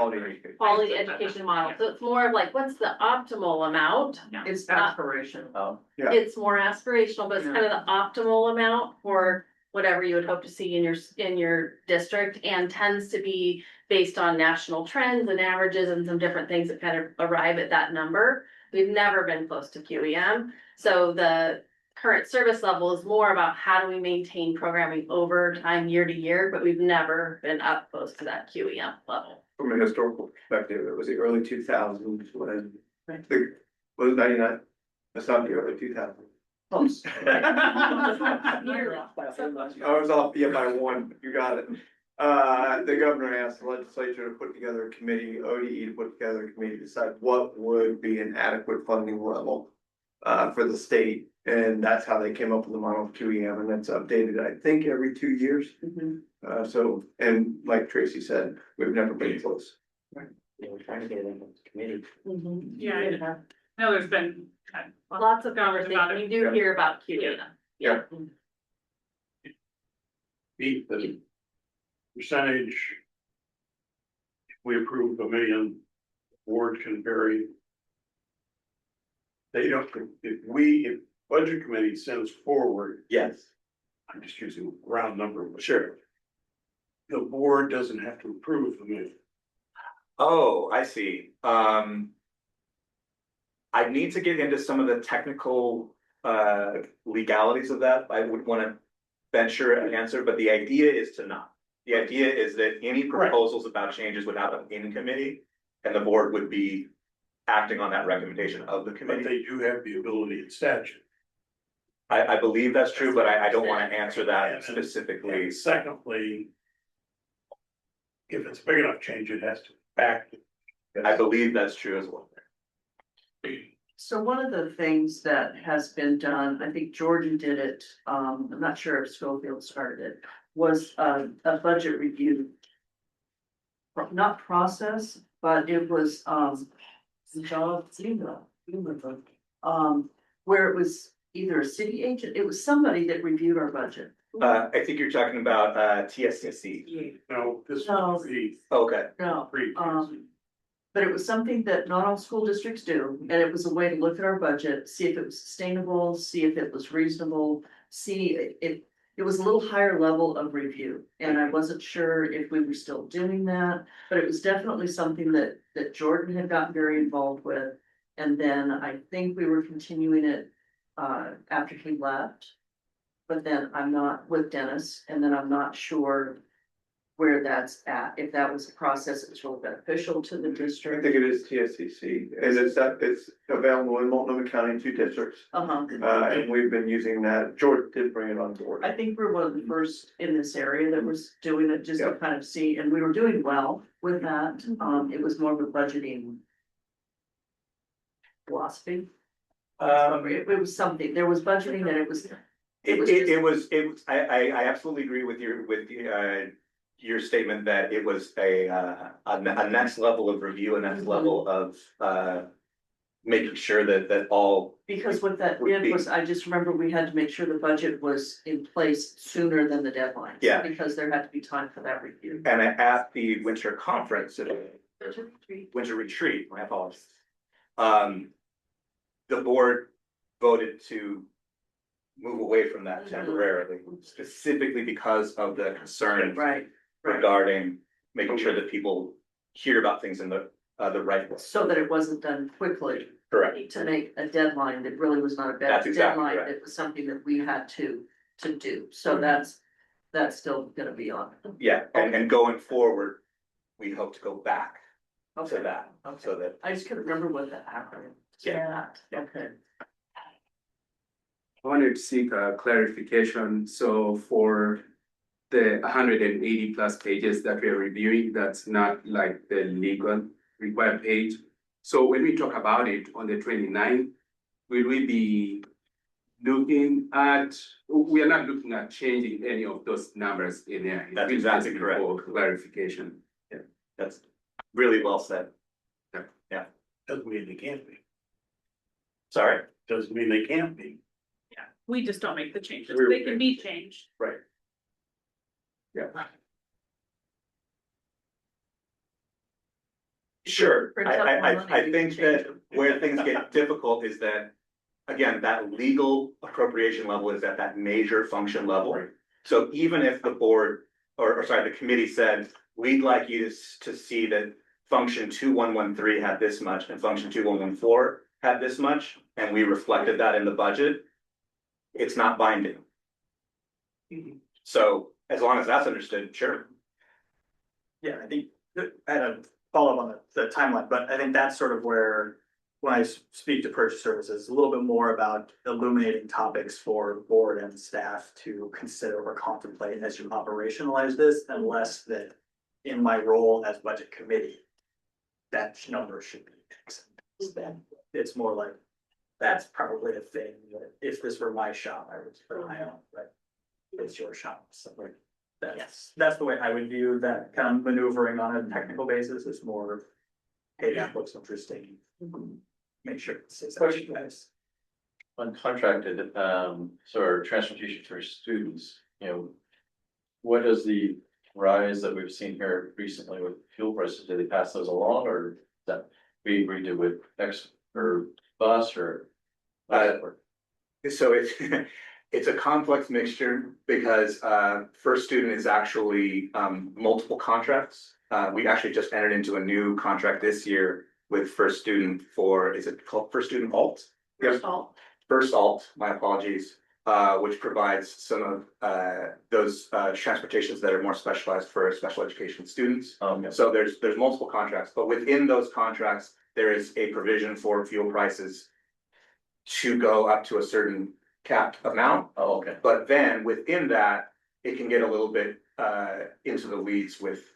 quality education model. So it's more of like, what's the optimal amount? It's not- aspirational. Oh, Yeah. It's more aspirational, but it's kind of the optimal amount for whatever you would hope to see in your district, and tends to be based on national trends and averages and some different things that kind of arrive at that number. We've never been close to QEM, so the current service level is more about how do we maintain programming over time, year to year, but we've never been up close to that QEM level. From a historical perspective, it was the early 2000s when Right. was it 99? That's not the early 2000s. Close. I was off, yeah, by 1, you got it. The governor asked the legislature to put together a committee, ODE to put together a committee to decide what would be an adequate funding level for the state. And that's how they came up with the model of QEM, and that's updated, I think, every 2 years. So, and like Tracy said, we've never been close. We're trying to get it into the committee. Yeah, I know there's been. Lots of About conversation, it. we do hear about QA. Yeah. The percentage. If we approve 1 million, board can vary. They don't, if budget committee sends forward, Yes. I'm just using a round number. but Sure. The board doesn't have to approve 1 million. Oh, I see. I need to get into some of the technical legalities of that. I would want to venture an answer, but the idea is to not. The idea is that any proposals about changes would happen in committee, and the board would be acting on that recommendation of the But committee. they do have the ability in statute. I believe that's true, but I don't want to answer that And specifically. And secondly, if it's a big enough change, it has to back. I believe that's true as well. So one of the things that has been done, I think Jordan did it, I'm not sure if Schofield started it, was a budget review. Not process, but it was, where it was either a city agent, it was somebody that reviewed our budget. I think you're talking about TSCC. No, this No. would be Okay. No, free. but it was something that not all school districts do, and it was a way to look at our budget, see if it was sustainable, see if it was reasonable. See, it was a little higher level of review, and I wasn't sure if we were still doing that, but it was definitely something that Jordan had gotten very involved with. And then I think we were continuing it after he left. But then I'm not with Dennis, and then I'm not sure where that's at, if that was a process that was really beneficial to the I district. think it is TSCC, and it's available in Multnomah County, 2 districts. And we've been using that. George did bring it on board. I think we're one of the first in this area that was doing it, just to kind of see, and we were doing well with that. It was more of a budgeting philosophy. It was something, there was budgeting and it was. I absolutely agree with your statement that it was a next level of review, a next level of making sure that all. Because what that did was, I just remember we had to make sure the budget was in place sooner than the deadline. Yeah. Because there had to be time for that review. And at the winter conference, Budget retreat. winter retreat, my apologies. The board voted to move away from that temporarily, specifically because of the concern Right. regarding making sure that people hear about things in the right way. So that it wasn't done quickly. Correct. To make a deadline that really was not a bad That's exactly deadline, right. it was something that we had to do, so that's still gonna be on. Yeah, and going forward, we hope to go back to that, so that. I just couldn't remember what that acronym. Yeah. Okay. I wanted to seek a clarification, so for the 180+ pages that we are reviewing, that's not like the legal required page. So when we talk about it on the 29th, will we be looking at, we are not looking at changing any of those numbers in there. That's exactly correct. For clarification. That's really well said. Doesn't mean they can't be. Sorry? Doesn't mean they can't be. Yeah, we just don't make the changes. We're- They can be changed. Right. Yeah. Sure, I think that where things get difficult is that, again, that legal appropriation level is at that major function level. So even if the board, or sorry, the committee said, we'd like you to see that function 2113 had this much and function 2114 had this much, and we reflected that in the budget, it's not binding. So as long as that's understood, sure. Yeah, I think, I had a follow-up on the timeline, but I think that's sort of where, when I speak to purchase services, a little bit more about illuminating topics for board and staff to consider or contemplate as you operationalize this, and less that in my role as budget committee, that number should be X. Then it's more like, that's probably a thing that if this were my shop, I would rely on, but it's your shop, so like. That's the way I would view that kind of maneuvering on a technical basis, is more, hey, that looks interesting. make sure it stays out you guys. Uncontracted, so our transportation for students, you know. What is the rise that we've seen here recently with fuel prices? Did they pass those along or is that we agreed to with X or bus or? So it's, it's a complex mixture because, First Student is actually, multiple contracts. We actually just entered into a new contract this year with First Student for, is it called First Student Alt? First alt. First Alt, my apologies, which provides some of those transportations that are more specialized for special education students. Okay. So there's multiple contracts, but within those contracts, there is a provision for fuel prices to go up to a certain capped amount. Oh, okay. But then within that, it can get a little bit into the weeds with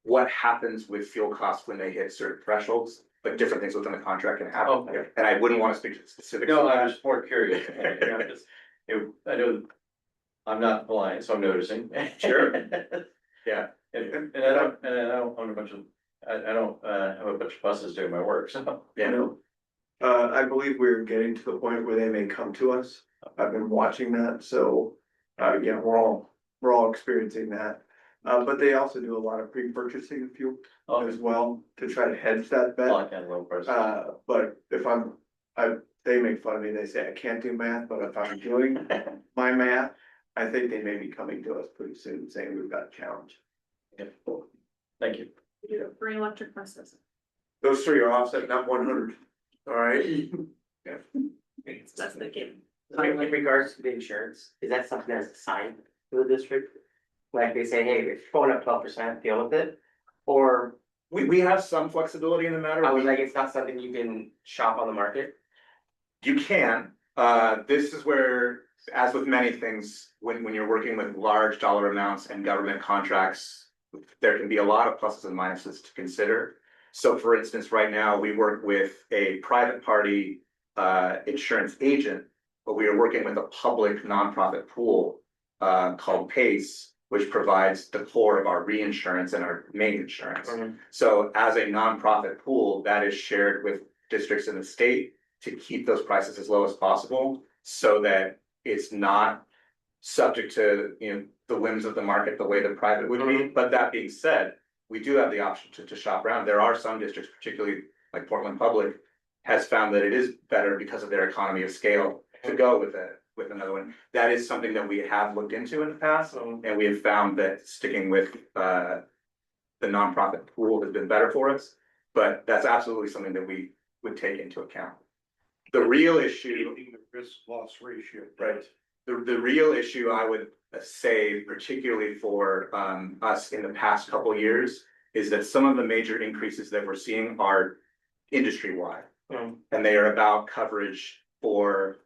what happens with fuel costs when they hit certain thresholds. Like different things within the contract can happen. Okay. And I wouldn't want to speak to the specifics. No, of I that. was more curious. I know I'm not blind, so I'm noticing. Sure. Yeah. And I don't own a bunch of, I don't have a bunch of buses doing my work, so. Yeah. I believe we're getting to the point where they may come to us. I've been watching that, so, yeah, we're all experiencing that. But they also do a lot of pre-purchasing of fuel as well to try to hedge that bet. Like and low price. But if they make fun of me, they say I can't do math, but if I'm doing my math, I think they may be coming to us pretty soon saying we've got a challenge. Yeah. Thank you. We do 3 electric buses. Those three are offset, not 100. All right. Yeah. That's the game. Like in regards to the insurance, is that something that's assigned to the district? Like they say, hey, if you're going up 12%, deal with it, or We have some flexibility in the matter. I was like, it's not something you can shop on the market? You can, this is where, as with many things, when you're working with large dollar amounts and government contracts, there can be a lot of pluses and minuses to consider. So for instance, right now, we work with a private party insurance agent, but we are working with a public nonprofit pool called PACE, which provides the core of our reinsurance and our main insurance. So as a nonprofit pool, that is shared with districts in the state to keep those prices as low as possible so that it's not subject to, you know, the whims of the market the way the private would be. But that being said, we do have the option to shop around. There are some districts, particularly like Portland Public, has found that it is better because of their economy of scale to go with another one. That is something that we have looked into in the past, and we have found that sticking with the nonprofit pool has been better for us. But that's absolutely something that we would take into account. The real issue, The risk loss ratio. right? The real issue I would say, particularly for us in the past couple years, is that some of the major increases that we're seeing are industry-wide. And they are about coverage for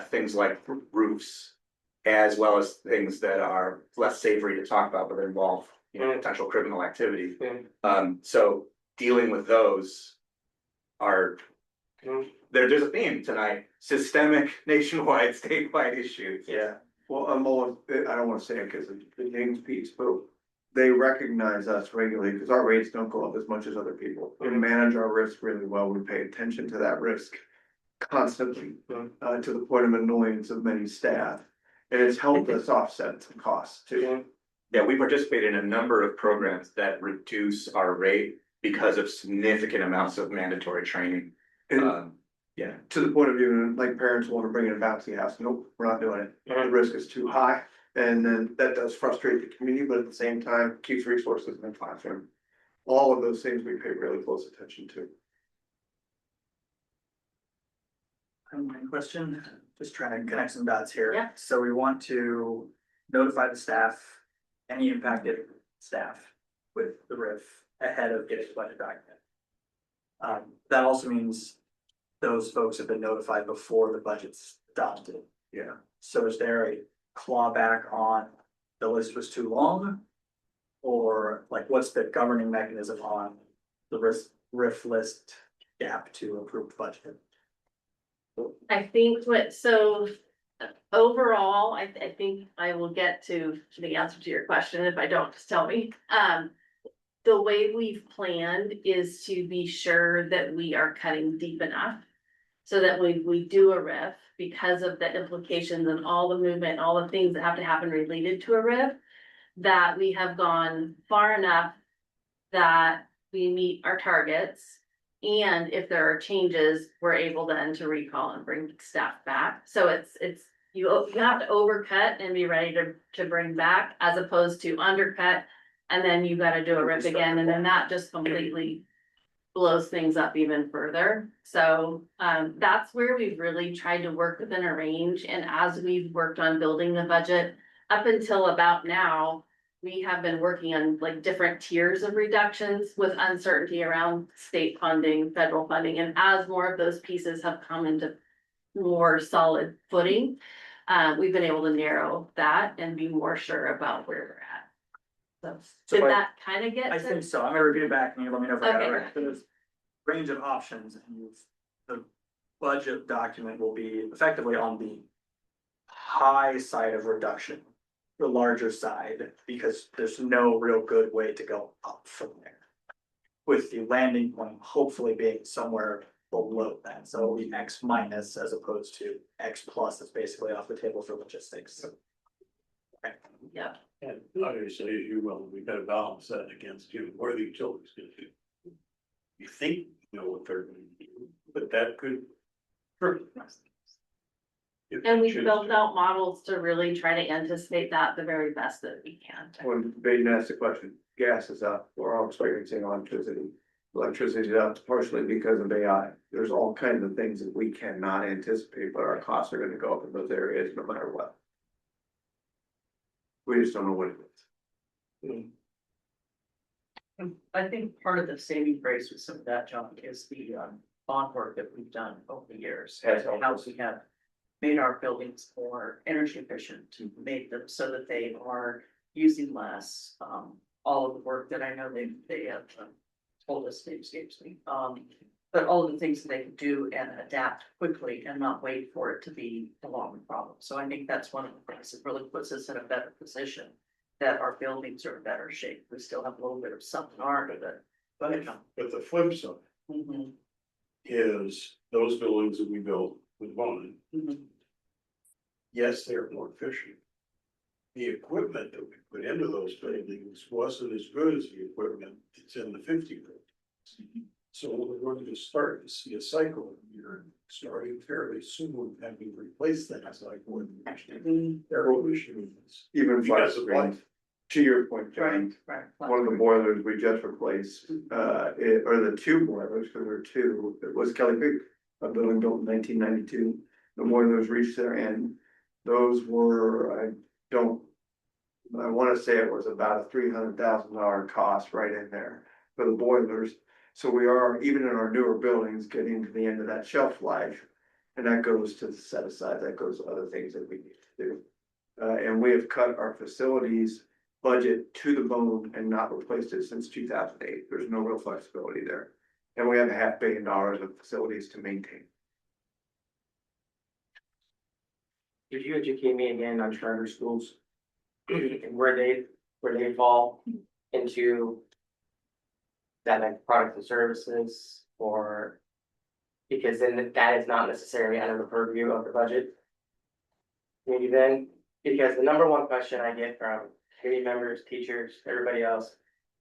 things like roofs, as well as things that are less savory to talk about, but involve, you know, potential criminal activity. So dealing with those are, there's a theme tonight, systemic, nationwide, statewide issues. Yeah, well, I don't wanna say it because of the James piece, but they recognize us regularly because our rates don't go up as much as other people. We manage our risk really well. We pay attention to that risk constantly, to the point of annoyance of many staff. And it's helped us offset some costs too. Yeah, we participate in a number of programs that reduce our rate because of significant amounts of mandatory training. And Yeah, to the point of view, like parents want to bring in a bouncy house, nope, we're not doing it. The risk is too high. And then that does frustrate the community, but at the same time, keeps resources in the classroom. All of those things we pay really close attention to. My question, just trying to connect some dots here. Yeah. So we want to notify the staff, any impacted staff with the RIF ahead of getting the budget document. That also means those folks have been notified before the budget's adopted. Yeah. So is there a clawback on the list was too long? Or like, what's the governing mechanism on the RIF list gap to approved budget? I think so overall, I think I will get to the answer to your question. If I don't, just tell me. the way we've planned is to be sure that we are cutting deep enough. So that we do a RIF because of the implications and all the movement, all the things that have to happen related to a RIF. That we have gone far enough that we meet our targets. And if there are changes, we're able then to recall and bring staff back. So it's, you have to overcut and be ready to bring back as opposed to undercut. And then you gotta do a RIF again, and then that just completely blows things up even further. So that's where we've really tried to work within a range. And as we've worked on building the budget up until about now, we have been working on like different tiers of reductions with uncertainty around state funding, federal funding. And as more of those pieces have come into more solid footing, we've been able to narrow that and be more sure about where we're at. So did that kind of get? I to- think so. I'm gonna repeat it back and you let me know if I got it Okay. right. There's range of options and the budget document will be effectively on the high side of reduction, the larger side, because there's no real good way to go up from there. With the landing point hopefully being somewhere below that, so it'll be X minus as opposed to X plus is basically off the table for logistics. Okay. Yeah. And obviously, as you will, we've got to balance that against, what are the utilities gonna do? You think you know what they're gonna do, but that could. And we've built out models to really try to anticipate that the very best that we can. When Baden asked the question, gas is up, we're all experiencing electricity. Electricity is up partially because of AI. There's all kinds of things that we cannot anticipate, but our costs are gonna go up in those areas no matter what. We just don't know what it is. I think part of the saving grace with some of that, John, is the bond work that we've done over the years. Yes. And how we have made our buildings more energy efficient, to make them so that they are using less. All of the work that I know they have told us, it escapes me. But all of the things that they can do and adapt quickly and not wait for it to be a long problem. So I think that's one of the things that really puts us in a better position, that our buildings are in better shape. We still have a little bit of something art of it, but. But the flip side Mhm, is those buildings that we built with bond, mhm. yes, they're more efficient. The equipment that we put into those buildings wasn't as good as the equipment that's in the 50 buildings. So we're going to start to see a cycle here, starting fairly soon, having replaced things like wood, air conditioners. Even Because of flat screens. To your point, John, Right. one of the boilers we just replaced, or the two boilers, because there were two, it was Kelly Creek, a building built in 1992. The boilers reached their end. Those were, I wanna say it was about a $300,000 cost right in there for the boilers. So we are, even in our newer buildings, getting to the end of that shelf life. And that goes to the set aside, that goes to other things that we need to do. And we have cut our facilities budget to the bone and not replaced it since 2008. There's no real flexibility there. And we have $500 million of facilities to maintain. Could you educate me again on charter schools? And where they fall into that, like products and services, or because then that is not necessarily under the purview of the budget. Maybe then, because the number one question I get from community members, teachers, everybody else,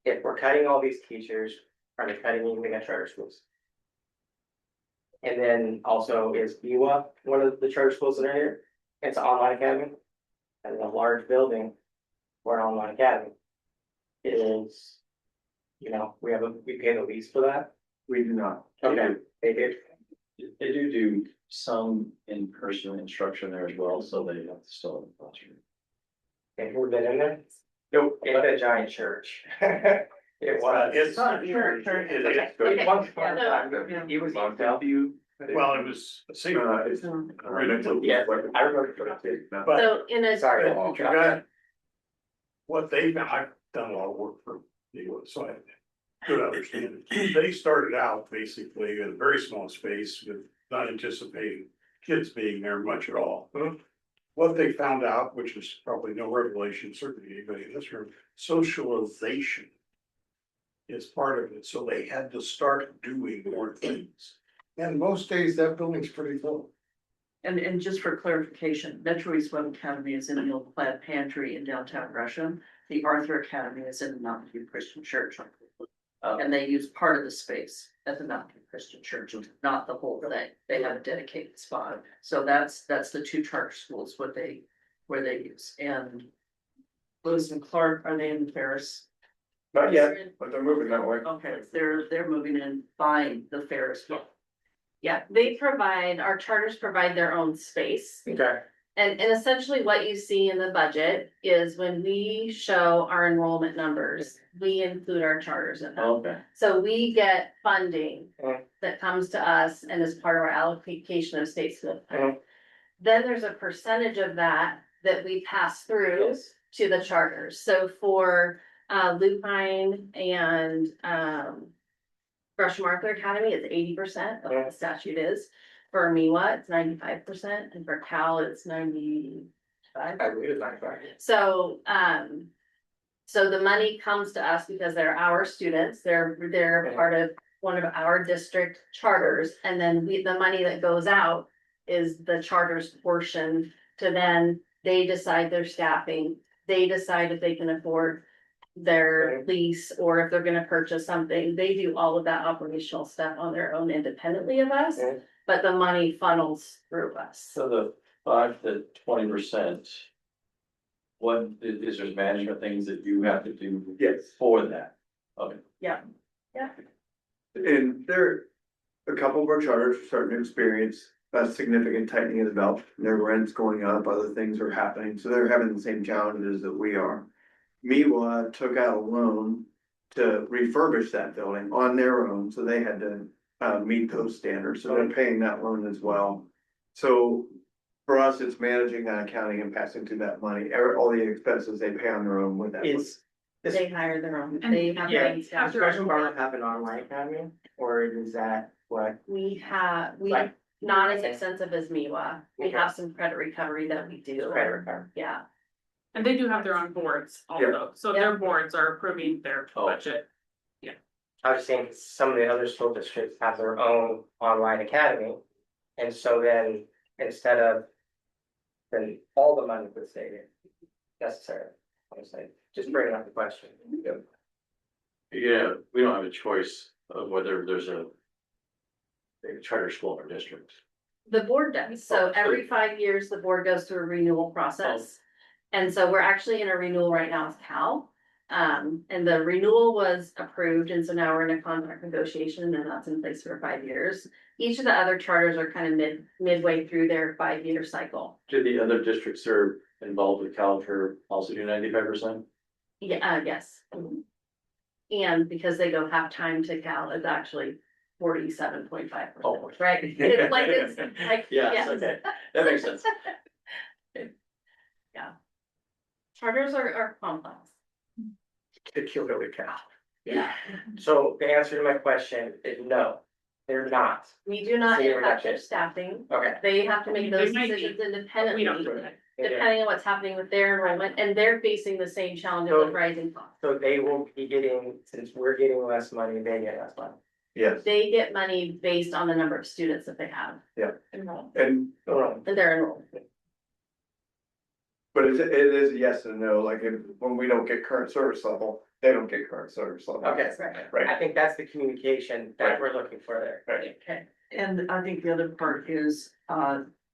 if we're cutting all these teachers, are they cutting anything at charter schools? And then also, is BUA one of the charter schools that are here? It's an online academy, and a large building for an online academy. It is, we pay the lease for that. We do not. Okay, they do. They do some in-person instruction there as well, so they have to still have a classroom. And we've been in there? Nope, it's a giant church. It was. It's not sure. It was fun time. It was EW. Well, it was a single. It's. Yes, I remember. But So in a. Sorry. you got what they've, I've done a lot of work for the, so I could understand it. They started out basically in a very small space with not anticipating kids being there much at all. What they found out, which is probably no revelation, certainly to anybody in this room, socialization is part of it, so they had to start doing more things. And most days that building's pretty full. And just for clarification, Metro East Web Academy is in the old plaid pantry in downtown Gresham. The Arthur Academy is in the Mountain View Christian Church. And they use part of the space at the Mountain View Christian Church, not the whole thing. They have a dedicated spot. So that's the two charter schools, where they use. And Lewis and Clark, are they in the Ferris? Not yet, but they're moving that way. Okay, they're moving in, buying the Ferris wheel. Yeah, they provide, our charters provide their own space. Okay. And essentially what you see in the budget is when we show our enrollment numbers, we include our charters in them. Okay. So we get funding Mhm. that comes to us and is part of our allocation of state school. Mhm. Then there's a percentage of that we pass through Yes. to the charters. So for Lupine and Gresham-Barlow Academy, it's 80% of what the statute is. For MEWA, it's 95%, and for Cal, it's 95. I believe it's like that. So, so the money comes to us because they're our students, they're part of one of our district charters, and then the money that goes out is the charter's portion to then, they decide their staffing, they decide if they can afford their lease, or if they're gonna purchase something, they do all of that operational stuff on their own independently of us, Mhm. but the money funnels through us. So the 5 to 20%. What is there management things that you have to do? Yes. For that? Okay. And there, a couple of our charters are starting to experience a significant tightening of the belt. Their rent's going up, other things are happening, so they're having the same challenges that we are. MEWA took out a loan to refurbish that building on their own, so they had to meet those standards, so they're paying that loan as well. So for us, it's managing that accounting and passing through that money, all the expenses they pay on their own with that. They hire their own, And- they have Yeah, their own staff. does Gresham-Barlow have an online academy, or is that what? We Like- not as extensive as MEWA, we Okay. have some credit recovery that we do. Credit recovery. Yeah, And they do have their own boards also, so their boards are approving their Oh. budget. I was saying some of the other school districts have their own online academy. And so then instead of, then all the money would stay there. Necessarily, I'm saying, just bringing up the question. Yeah, we don't have a choice of whether there's a charter school in our district. the board does, Oh, so so- every 5 years, the board goes through a renewal process. And so we're actually in a renewal right now with Cal. And the renewal was approved, and so now we're in a contract negotiation, and that's in place for 5 years. Each of the other charters are kind of midway through their 5-year cycle. Do the other districts that are involved with Caliper also do 95%? Yeah, yes. And because they go half-time to Cal, it's actually 47.5%, Oh. right? It's like, Yes, yes. okay, that makes sense. Charters are complex. Particularly Cal. Yeah. So the answer to my question is no, they're not. We do not So you're impact not- their staffing. Okay. They have to make They those might be, decisions We don't independently, do it. depending on what's happening with their enrollment, and they're facing the same challenges with rising costs. So they will be getting, since we're getting less money, they get less money. Yes, They get money based on the number of students that they have. Yeah. Enrolled, and, Oh, and they're enrolled. but it is a yes and no, like when we don't get current service level, they don't get current service level. okay, Right. I think that's the communication that we're looking for there. Right. Okay. And I think the other part is,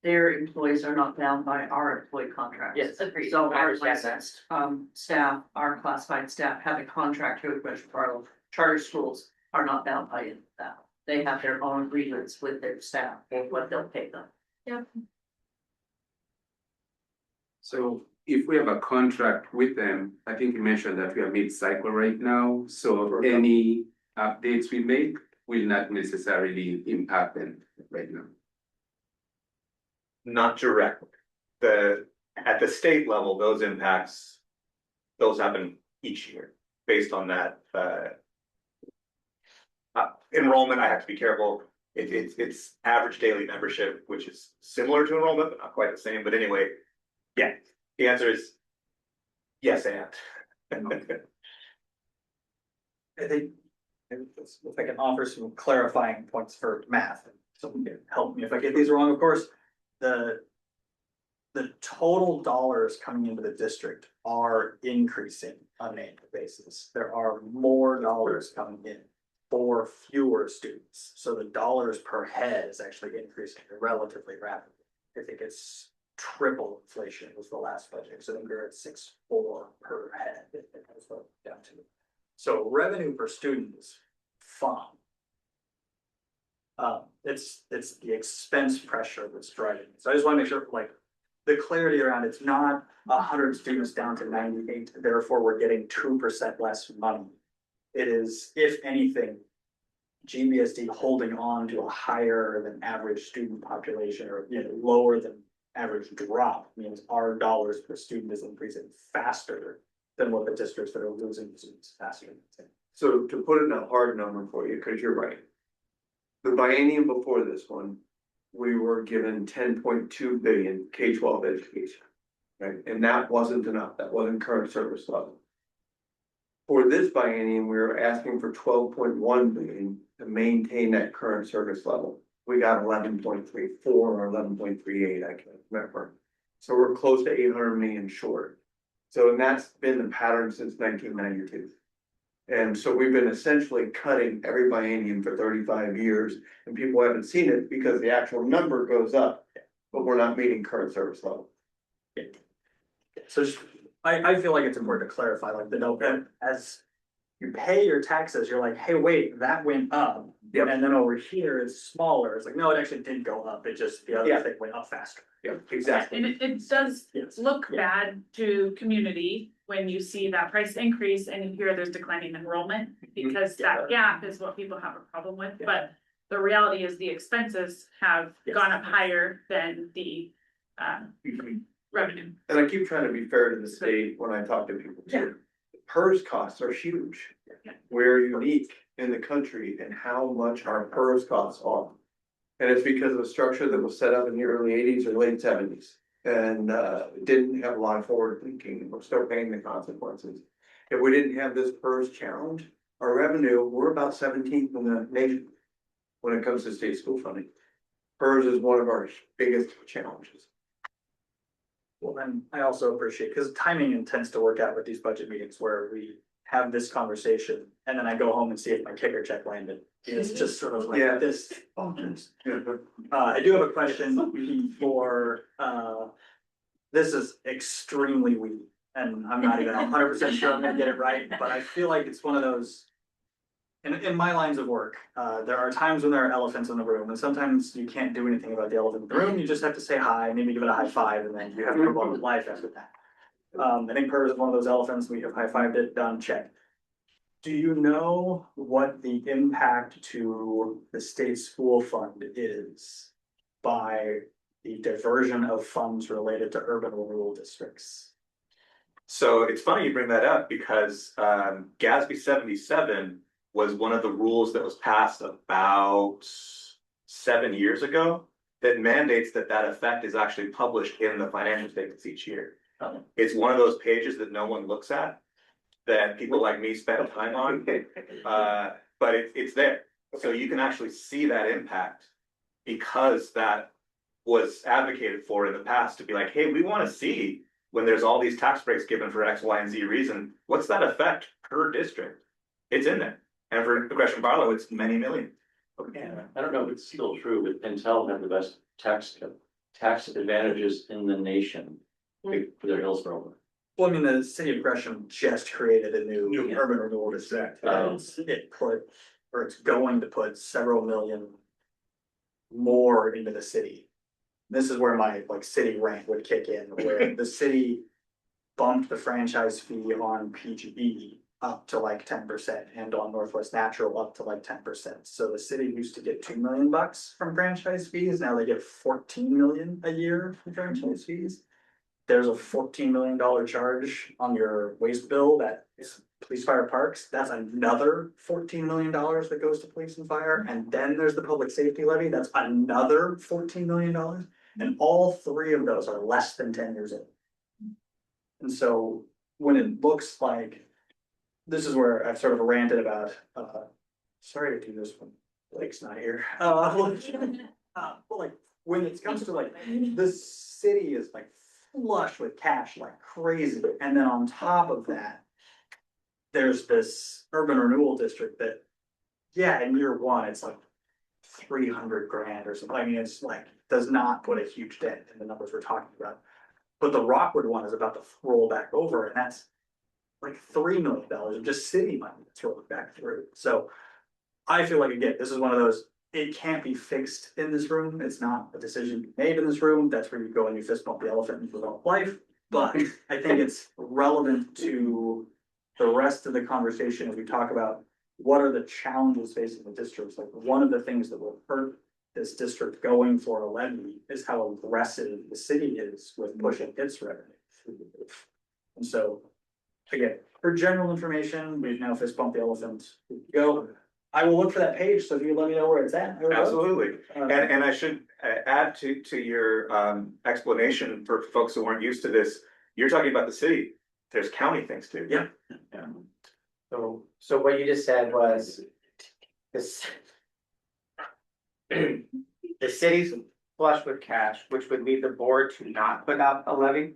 their employees are not bound by our employee contracts. Yes, agreed. So I our understand that. licensed, staff, our classified staff have a contract with Gresham-Barlow. Charter schools are not bound by that. They have their own agreements with their staff, what they'll pay them. So if we have a contract with them, I think you mentioned that we are mid-cycle right now, so any updates we make will not necessarily impact them right now. Not directly. At the state level, those impacts, those happen each year based on that, enrollment. I have to be careful. It's average daily membership, which is similar to enrollment, but not quite the same. But anyway, yeah, the answer is yes, and. I think if I can offer some clarifying points for math, someone can help me if I get these wrong, of course. The total dollars coming into the district are increasing on an annual basis. There are more dollars coming in for fewer students. So the dollars per head is actually increasing relatively rapidly. I think it's triple inflation was the last budget. So I think we're at 6.4 per head. That's what we're down to. So revenue per student is fine. It's the expense pressure that's driving it. So I just want to make sure, like, the clarity around it's not 100 students down to 98, therefore we're getting 2% less money. It is, if anything, GBSD holding on to a higher than average student population, or lower than average drop, means our dollars per student is increasing faster than what the districts that are losing students faster. So to put it in a hard number for you, because you're right. The biennium before this one, we were given 10.2 billion K-12 education. Right, and that wasn't enough, that wasn't current service level. For this biennium, we were asking for 12.1 billion to maintain that current service level. We got 11.34 or 11.38, I can't remember. So we're close to 800 million short. So, and that's been the pattern since 1992. And so we've been essentially cutting every biennium for 35 years, and people haven't seen it because the actual number goes up, but we're not meeting current service level. So just, I feel like it's important to clarify, like, the note that as you pay your taxes, you're like, hey, wait, that went up. Yep. And then over here it's smaller. It's like, no, it actually did go up. It just, the other thing went up faster. Yeah, exactly. And it does Yes. look bad to community when you see that price increase and you hear there's declining enrollment, because that gap is what people have a problem with, but the reality is the expenses have gone up higher than the revenue. And I keep trying to be fair to the state when I talk to people too. PERS costs are huge. We're unique in the country in how much our PERS costs are. And it's because of a structure that was set up in the early 80s or late 70s. And didn't have a lot of forward thinking. We're still paying the consequences. If we didn't have this PERS challenge, our revenue, we're about 17th in the nation when it comes to state school funding. PERS is one of our biggest challenges. Well, then I also appreciate, because timing tends to work out with these budget meetings where we have this conversation and then I go home and see if my kicker check landed. It's just sort of like this. I do have a question for, this is extremely weak and I'm not even 100% sure I'm gonna get it right, but I feel like it's one of those. In my lines of work, there are times when there are elephants in the room, and sometimes you can't do anything about the elephant in the room. You just have to say hi, maybe give it a high five, and then you have to move on with life after that. I think PERS is one of those elephants. We have high fived it, done, check. Do you know what the impact to the state school fund is by the diversion of funds related to urban or rural districts? So it's funny you bring that up because GASB 77 was one of the rules that was passed about 7 years ago that mandates that that effect is actually published in the financial statements each year. It's one of those pages that no one looks at, that people like me spend time on, but it's there. So you can actually see that impact because that was advocated for in the past to be like, hey, we want to see when there's all these tax breaks given for X, Y, and Z reason, what's that effect per district? It's in there. And for Gresham-Barlow, it's many million. Yeah, I don't know if it's still true, but Intel had the best tax advantages in the nation for their Hillsborough. Well, I mean, the city of Gresham just created a new urban renewal district. It's going to put several million more into the city. This is where my city rant would kick in, where the city bumped the franchise fee on PGE up to 10% and on Northwest Natural up to 10%. So the city used to get $2 million from franchise fees. Now they get 14 million a year from franchise fees. There's a $14 million charge on your waste bill that is police fire parks. That's another $14 million that goes to police and fire. And then there's the public safety levy. That's another $14 million. And all three of those are less than 10 years old. And so when it looks like, this is where I've sort of ranted about sorry to do this when Blake's not here. But like, when it comes to like, the city is like flush with cash like crazy, and then on top of that. There's this urban renewal district that, yeah, in year one, it's like 300 grand or something. I mean, it's like, does not put a huge dent in the numbers we're talking about. But the Rockwood one is about to roll back over, and that's like $3 million of just city money that's rolling back through. So I feel like, again, this is one of those, it can't be fixed in this room. It's not a decision made in this room. That's where you go and you fist bump the elephant and develop life. But I think it's relevant to the rest of the conversation as we talk about what are the challenges facing the districts. Like, one of the things that will hurt this district going for a levy is how aggressive the city is with pushing its revenue through the roof. And so, again, for general information, we've now fist bumped the elephant. Go. I will look for that page, so if you let me know where it's at. Absolutely. And I should add to your explanation for folks who weren't used to this. You're talking about the city. There's county things too. Yeah. So what you just said was this. The city's flush with cash, which would lead the board to not put out a levy.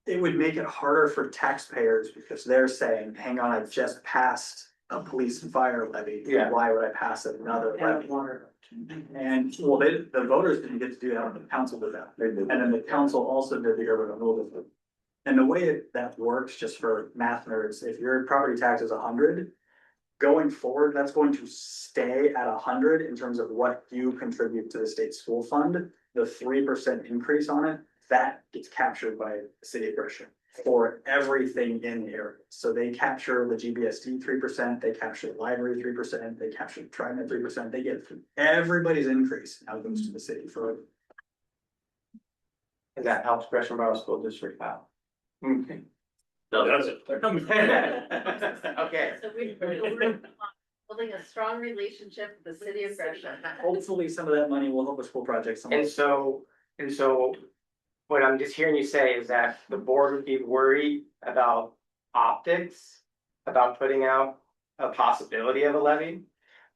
It would make it harder for taxpayers because they're saying, hang on, I just passed a police and fire levy. Yeah. Why would I pass another levy? And well, the voters didn't get to do that, the council did that. And then the council also did the urban renewal district. And the way that works, just for math nerds, if your property tax is 100, going forward, that's going to stay at 100 in terms of what you contribute to the state school fund. The 3% increase on it, that gets captured by the city of Gresham for everything in the area. So they capture the GBSD 3%, they capture the library 3%, they capture TriMet 3%, they get everybody's increase now goes to the city for. And that helps Gresham-Barlow School District out. Okay. Does it? Okay. So we're building a strong relationship with the city of Gresham. Hopefully some of that money will help with school projects. And so what I'm just hearing you say is that the board would be worried about optics, about putting out a possibility of a levy.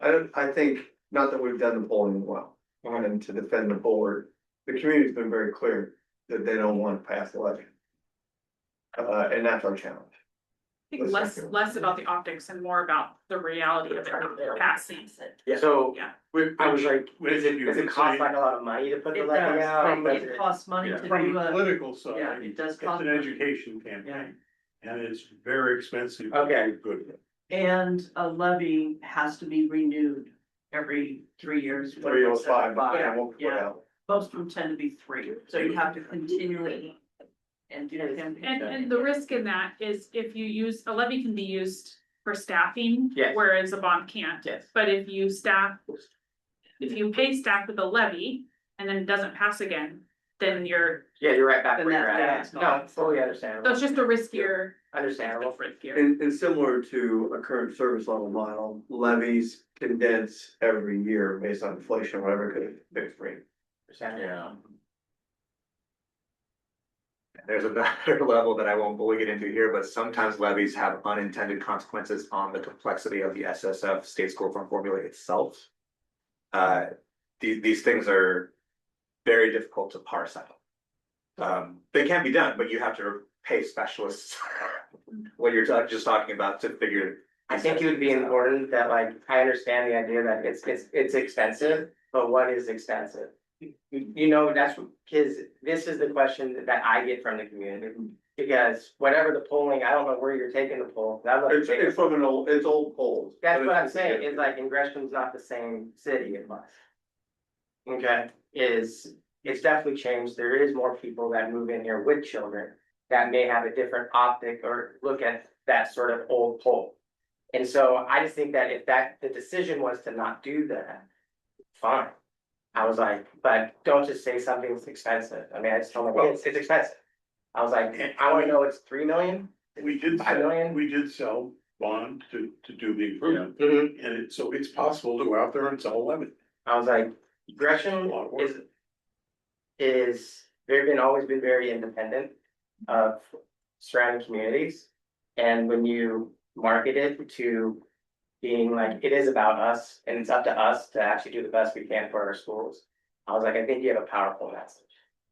I think, not that we've done the polling well, and to defend the board, the community's been very clear that they don't want to pass the levy. And that's our challenge. I think less about the optics and more about the reality of it passing. Yeah. So Yeah. I was like, does it cost like a lot of money to put the It levy does, out? it costs money to From do the a, political side. yeah, it does It's cost an money. education campaign, and it's very expensive. Okay. Good. And a levy has to be renewed every 3 years. 305, Yeah, we'll put yeah. out. Most of them tend to be 3, so you have to continually. And do campaign. And the risk in that is if you use, a levy can be used for staffing. Yes. Whereas a bond can't. Yes. But if you pay staff with a levy and then it doesn't pass again, then you're, Yeah, you're right back Then where you're that- at. that's No, not- fully so understandable. it's just a riskier. Understandable. Riskier. And similar to a current service level model, levies condense every year based on inflation, whatever, because it's fixed rate. Yeah. There's another level that I won't fully get into here, but sometimes levies have unintended consequences on the complexity of the SSF state school fund formula itself. These things are very difficult to parse out. They can be done, but you have to pay specialists what you're just talking about to figure. I think it would be important that, like, I understand the idea that it's expensive, but what is expensive? You know, that's because this is the question that I get from the community. Because whatever the polling, I don't know where you're taking the poll. It's from it's old polls. That's what I'm saying, is like, and Gresham's not the same city it was. Okay, it's definitely changed. There is more people that move in here with children that may have a different optic or look at that sort of old poll. And so I just think that if the decision was to not do that, fine. I was like, but don't just say something's expensive. I mean, I just told my kids, it's expensive. I was like, I wanna know it's 3 million. We did 5 million? we did sell bond to do the improvement, Mhm. and so it's possible to go out there and sell 11. I was like, Gresham always been very independent of surrounding communities. And when you market it to being like, it is about us and it's up to us to actually do the best we can for our schools. I was like, I think you have a powerful message.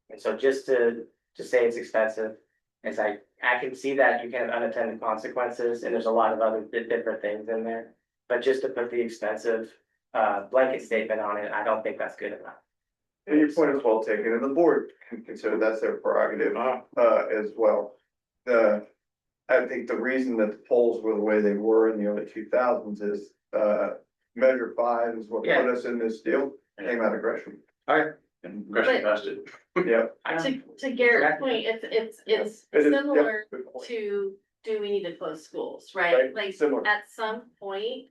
And so just to say it's expensive, it's like, I can see that you can have unintended consequences and there's a lot of other different things in there. But just to put the expensive blanket statement on it, I don't think that's good enough. And your point is well taken, and the board can consider that's their prerogative, as well. I think the reason that the polls were the way they were in the early 2000s is, measure 5 is what put us in this deal, came out of Gresham. And Gresham passed it. Yeah. To Garrett's point, it's It is, similar good point. to, do we need to close schools, Right, right? Like, similar. at some point,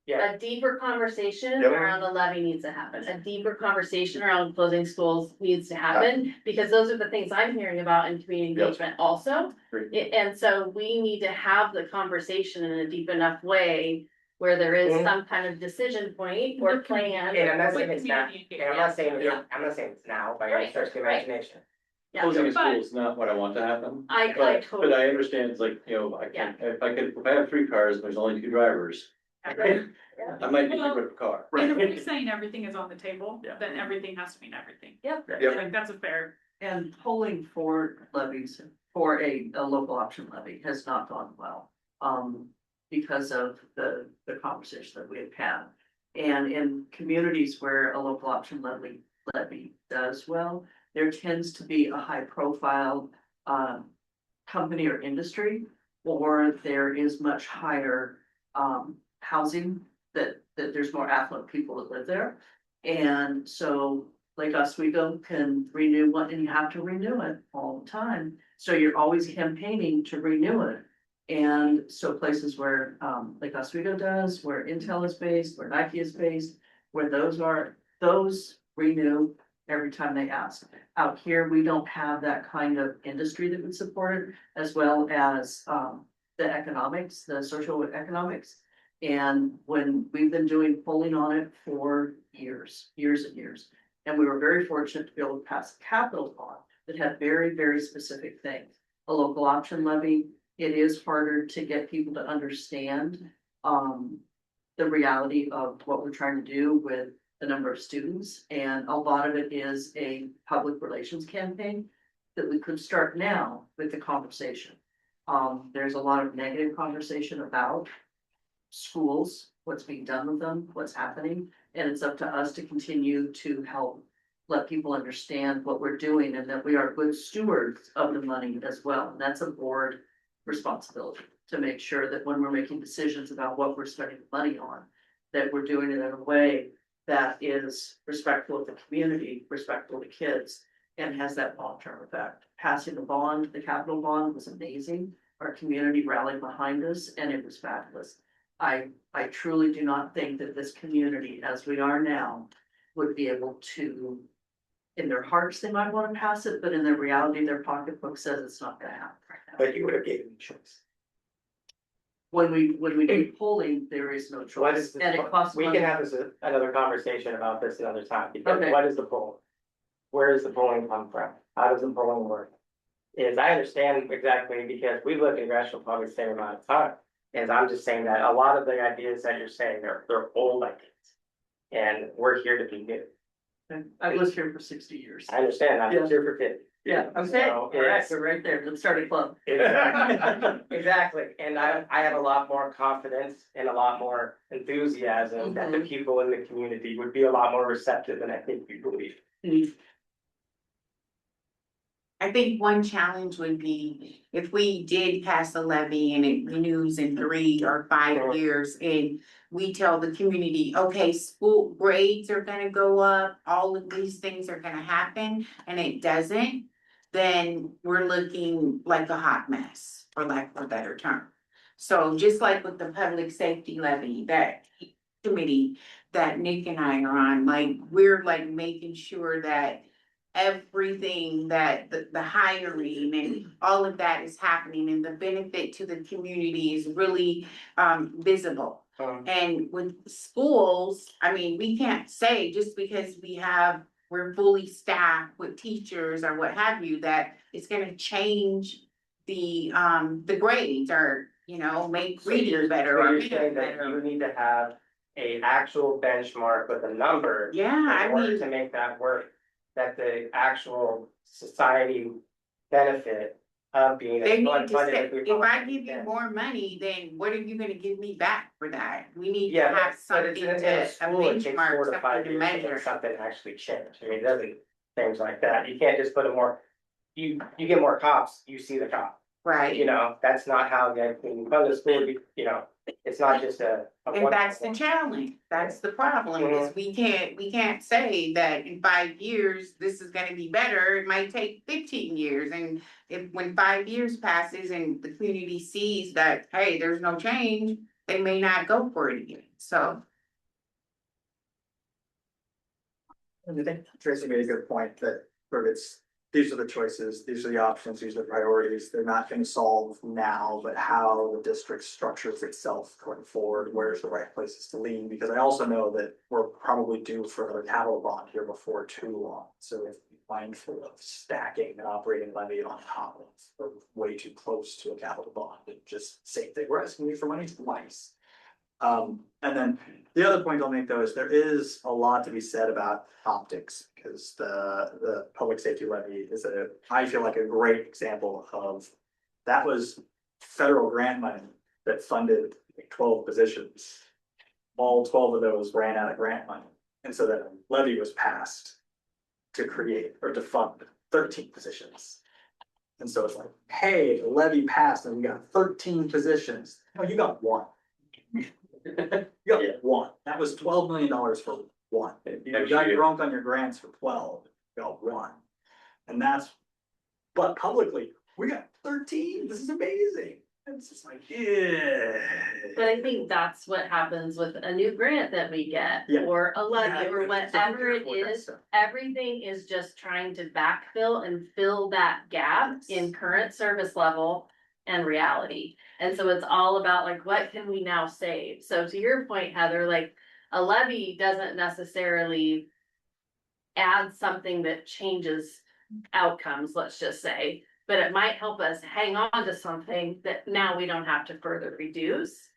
Yeah, a deeper conversation Yep. around the levy needs to happen. A deeper conversation around closing schools needs to happen. Because those are the things I'm hearing about in community Yep. engagement also. Great. And so we need to have the conversation in a deep enough way where there is some kind of decision point or plan. and I'm not With saying it's not, community and I'm not saying, Yeah. I'm not saying it's now, by any Right, stretch of the right. imagination. Yeah, Closing a but- school is not what I want to happen. I But totally. I understand, it's like, you know, I can, if I have 3 cars, and there's only 2 drivers, Right. I might need to put a car. And if we're saying everything is on the table, Yeah. then everything has to mean everything. Yep. Yep. Like, that's a fair. And polling for levies, for a local option levy has not gone well. Because of the conversation that we have had. And in communities where a local option levy does well, there tends to be a high profile, company or industry. Or there is much higher, housing, that there's more affluent people that live there. And so, like Oswego can renew one, and you have to renew it all the time. So you're always campaigning to renew it. And so places where, like Oswego does, where Intel is based, where Nike is based, where those renew every time they ask. Out here, we don't have that kind of industry that would support it, as well as, the economics, the social economics. And when we've been doing polling on it for years and years. And we were very fortunate to be able to pass a capital law that had very, very specific things. A local option levy, it is harder to get people to understand, the reality of what we're trying to do with the number of students. And a lot of it is a public relations campaign that we could start now with the conversation. There's a lot of negative conversation about schools, what's being done with them, what's happening. And it's up to us to continue to help let people understand what we're doing and that we are good stewards of the money as well. And that's a board responsibility to make sure that when we're making decisions about what we're spending money on, that we're doing it in a way that is respectful of the community, respectful to kids, and has that long-term effect. Passing the bond, the capital bond was amazing. Our community rallied behind us and it was fabulous. I truly do not think that this community, as we are now, would be able to, in their hearts, they might want to pass it, but in their reality, their pocketbook says it's not gonna happen right now. But you would have given me choice. When we do polling, there is no What is choice, and it costs We money. can have this, another conversation about this another time, because Okay. what is the poll? Where does the polling come from? How does the polling work? Is I understand exactly, because we lived in Gresham probably the same amount of time. And I'm just saying that a lot of the ideas that you're saying, they're old ideas. And we're here to be new. I was here for 60 years. I understand, I'm Yeah. here for 50. Yeah, okay, So all right, it's- we're right there, let's start a club. Exactly, and I have a lot more confidence and a lot more enthusiasm that the people in the community would be a lot more receptive than I think you believe. I think one challenge would be if we did pass a levy and it renews in 3 or 5 years and we tell the community, okay, school grades are gonna go up, all of these things are gonna happen, and it doesn't, then we're looking like a hot mess, for lack of a better term. So just like with the public safety levy, that committee that Nick and I are on, like, we're like making sure that everything that the hiring and all of that is happening and the benefit to the community is really visible. And with schools, I mean, we can't say just because we're fully staffed with teachers or what have you, that it's gonna change the grades or you know, make So reading you're- better so or you're math saying that better. you need to have a actual benchmark with a number. Yeah, I In order mean, to make that work, that the actual society benefit of being. they need to funded say, as we if I possibly give you can. more money, then what are you gonna give me back for that? We need to Yeah, have but something it's to, in a a school, it takes 4 benchmark, to something 5 to years to measure. make something actually change. I mean, it doesn't, things like that. You can't just put a more, you get more cops, you see the cop. Right? You know, that's not how that, when you come to school, you know, it's not just a. And that's the challenge, that's the problem, is we can't say that in 5 years, this is gonna be better, it might take 15 years, and if, when 5 years passes and the community sees that, hey, there's no change, they may not go for it again, so. And I think Tracy made a good point that sort of these are the choices, these are the options, these are the priorities. They're not gonna solve now, but how the district structures itself going forward, where's the right places to lean? Because I also know that we're probably due for another capital bond here before too long. So we have to be mindful of stacking an operating levy on top of, or way too close to a capital bond. And just same thing, we're asking you for money twice. And then the other point I'll make though is there is a lot to be said about optics, because the public safety levy is I feel like a great example of, that was federal grant money that funded like 12 positions. All 12 of those ran out of grant money, and so that levy was passed to create or to fund 13 positions. And so it's like, hey, the levy passed and we got 13 positions. No, you got one. You got one. That was $12 million for one. You got drunk on your grants for 12, you got one. And that's, but publicly, we got 13. This is amazing. It's just like, yeah. But I think that's what happens with a new grant that we get, Yeah. or a levy, Yeah, or whatever it with that is. stuff. Everything is just trying to backfill and fill that gap in current service level and reality. And so it's all about like, what can we now save? So to your point, Heather, like a levy doesn't necessarily add something that changes outcomes, let's just say, but it might help us hang on to something that now we don't have to further reduce.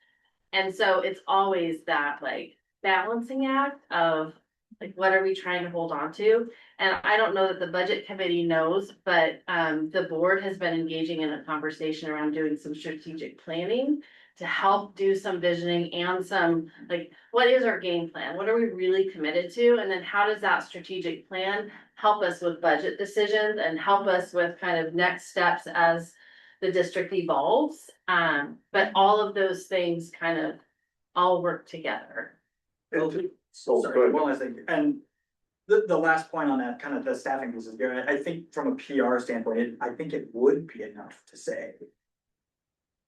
And so it's always that like balancing act of like, what are we trying to hold on to? And I don't know that the budget committee knows, but the board has been engaging in a conversation around doing some strategic planning to help do some visioning and some, like, what is our game plan? What are we really committed to? And then how does that strategic plan help us with budget decisions and help us with kind of next steps as the district evolves? But all of those things kind of all work together. So Sorry, good. one last thing, and the last point on that, kind of the staffing piece is good, I think from a PR standpoint, I think it would be enough to say.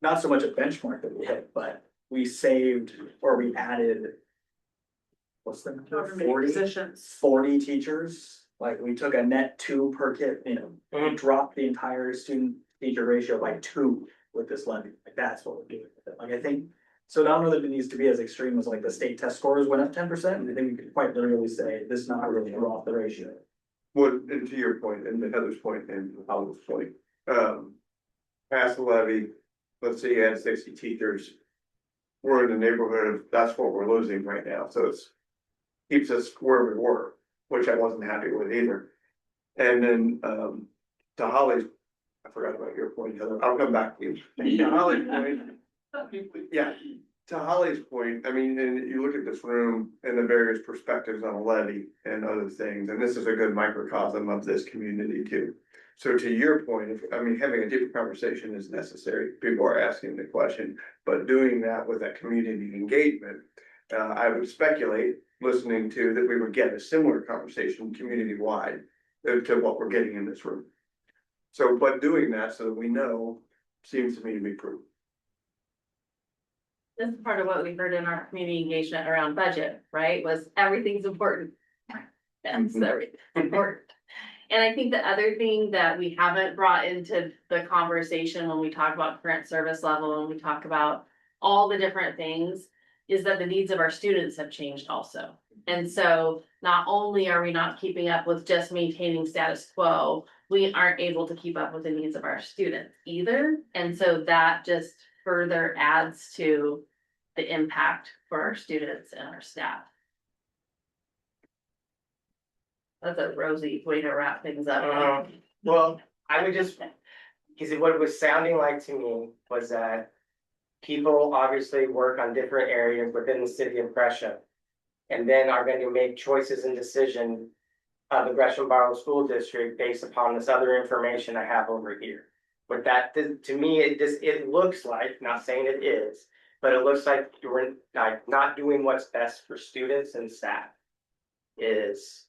Not so much a benchmark that we hit, but we saved, or we added. What's the number, However many 40? positions. 40 teachers, like we took a net 2 per kid, you know, we dropped the entire student teacher ratio by 2 with this levy, like that's what we're doing with it, like I think. So I don't know that it needs to be as extreme as like the state test scores went up 10%, I think we could quite literally say this not really threw off the ratio. Well, and to your point, and to Heather's point, and Holly's point, pass the levy, let's say you had 60 teachers. We're in the neighborhood of, that's what we're losing right now, so it's keeps us where we were, which I wasn't happy with either. And then, to Holly's, I forgot about your point, Heather, I'll come back to you. To Holly's point, yeah, to Holly's point, I mean, and you look at this room and the various perspectives on a levy and other things, and this is a good microcosm of this community too. So to your point, I mean, having a deeper conversation is necessary, people are asking the question, but doing that with that community engagement, I would speculate, listening to, that we would get a similar conversation community-wide to what we're getting in this room. So, but doing that so that we know, seems to me to be prudent. This is part of what we heard in our community engagement around budget, right, was everything's important. That's everything's important. And I think the other thing that we haven't brought into the conversation when we talk about current service level and we talk about all the different things is that the needs of our students have changed also. And so not only are we not keeping up with just maintaining status quo, we aren't able to keep up with the needs of our students either. And so that just further adds to the impact for our students and our staff. That's a rosy way to wrap things up. Well, I would just, because what it was sounding like to me was that people obviously work on different areas within the city of Gresham. And then are going to make choices and decisions of the Gresham-Barlow School District based upon this other information I have over here. But that, to me, it looks like, not saying it is, but it looks like you're like not doing what's best for students and staff. Is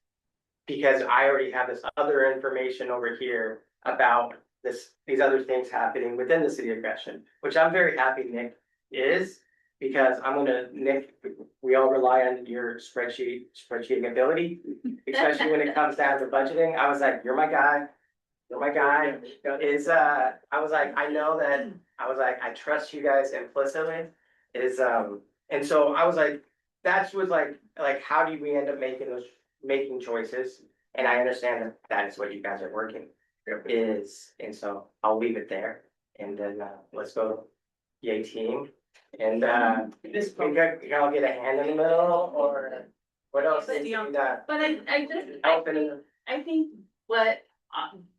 because I already have this other information over here about these other things happening within the city of Gresham, which I'm very happy Nick is, because Nick, we all rely on your spreadsheeting ability, especially when it comes down to budgeting. I was like, you're my guy. You're my guy. I was like, I know that, I was like, I trust you guys implicitly. And so I was like, that's was like, how do we end up making choices? And I understand that is what you guys are working is, and so I'll leave it there. And then let's go, yay team. And this we all get a hand in the middle, or what else needs to be done? But I think what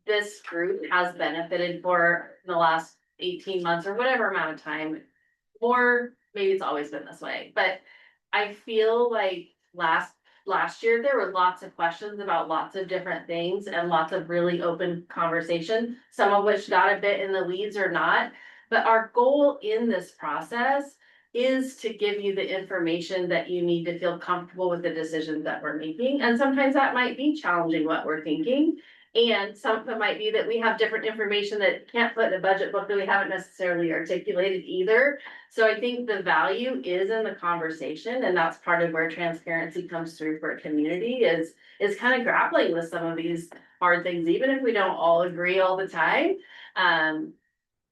this group has benefited for the last 18 months or whatever amount of time, or maybe it's always been this way, but I feel like last year there were lots of questions about lots of different things and lots of really open conversation, some of which got a bit in the weeds or not. But our goal in this process is to give you the information that you need to feel comfortable with the decisions that we're making. And sometimes that might be challenging what we're thinking. And some of it might be that we have different information that can't put in a budget book that we haven't necessarily articulated either. So I think the value is in the conversation, and that's part of where transparency comes through for a community is kind of grappling with some of these hard things, even if we don't all agree all the time.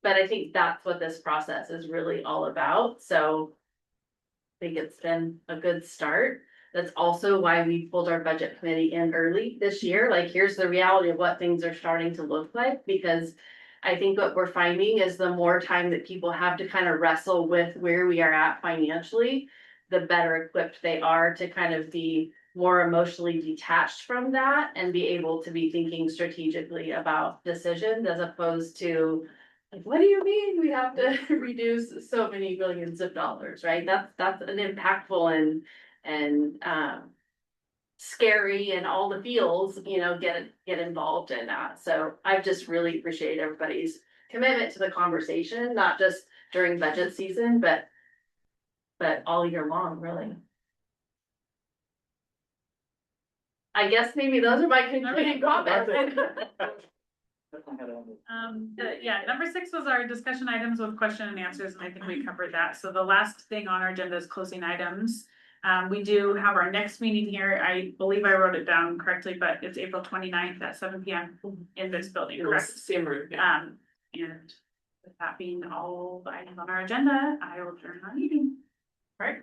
But I think that's what this process is really all about. So I think it's been a good start. That's also why we pulled our budget committee in early this year. Like, here's the reality of what things are starting to look like, because I think what we're finding is the more time that people have to kind of wrestle with where we are at financially, the better equipped they are to kind of be more emotionally detached from that and be able to be thinking strategically about decisions, as opposed to, like, what do you mean we have to reduce so many billions of dollars, right? That's an impactful and scary, and all the feels, get involved in that. So I just really appreciate everybody's commitment to the conversation, not just during budget season, but all year long, really. I guess maybe those are my concluding comments. Number 6 was our discussion items with question and answers, and I think we covered that. So the last thing on our agenda is closing items. We do have our next meeting here. I believe I wrote it down correctly, but it's April 29th at 7 p.m. in this building, correct? Same room. And with that being all the items on our agenda, I will turn our meeting. Right.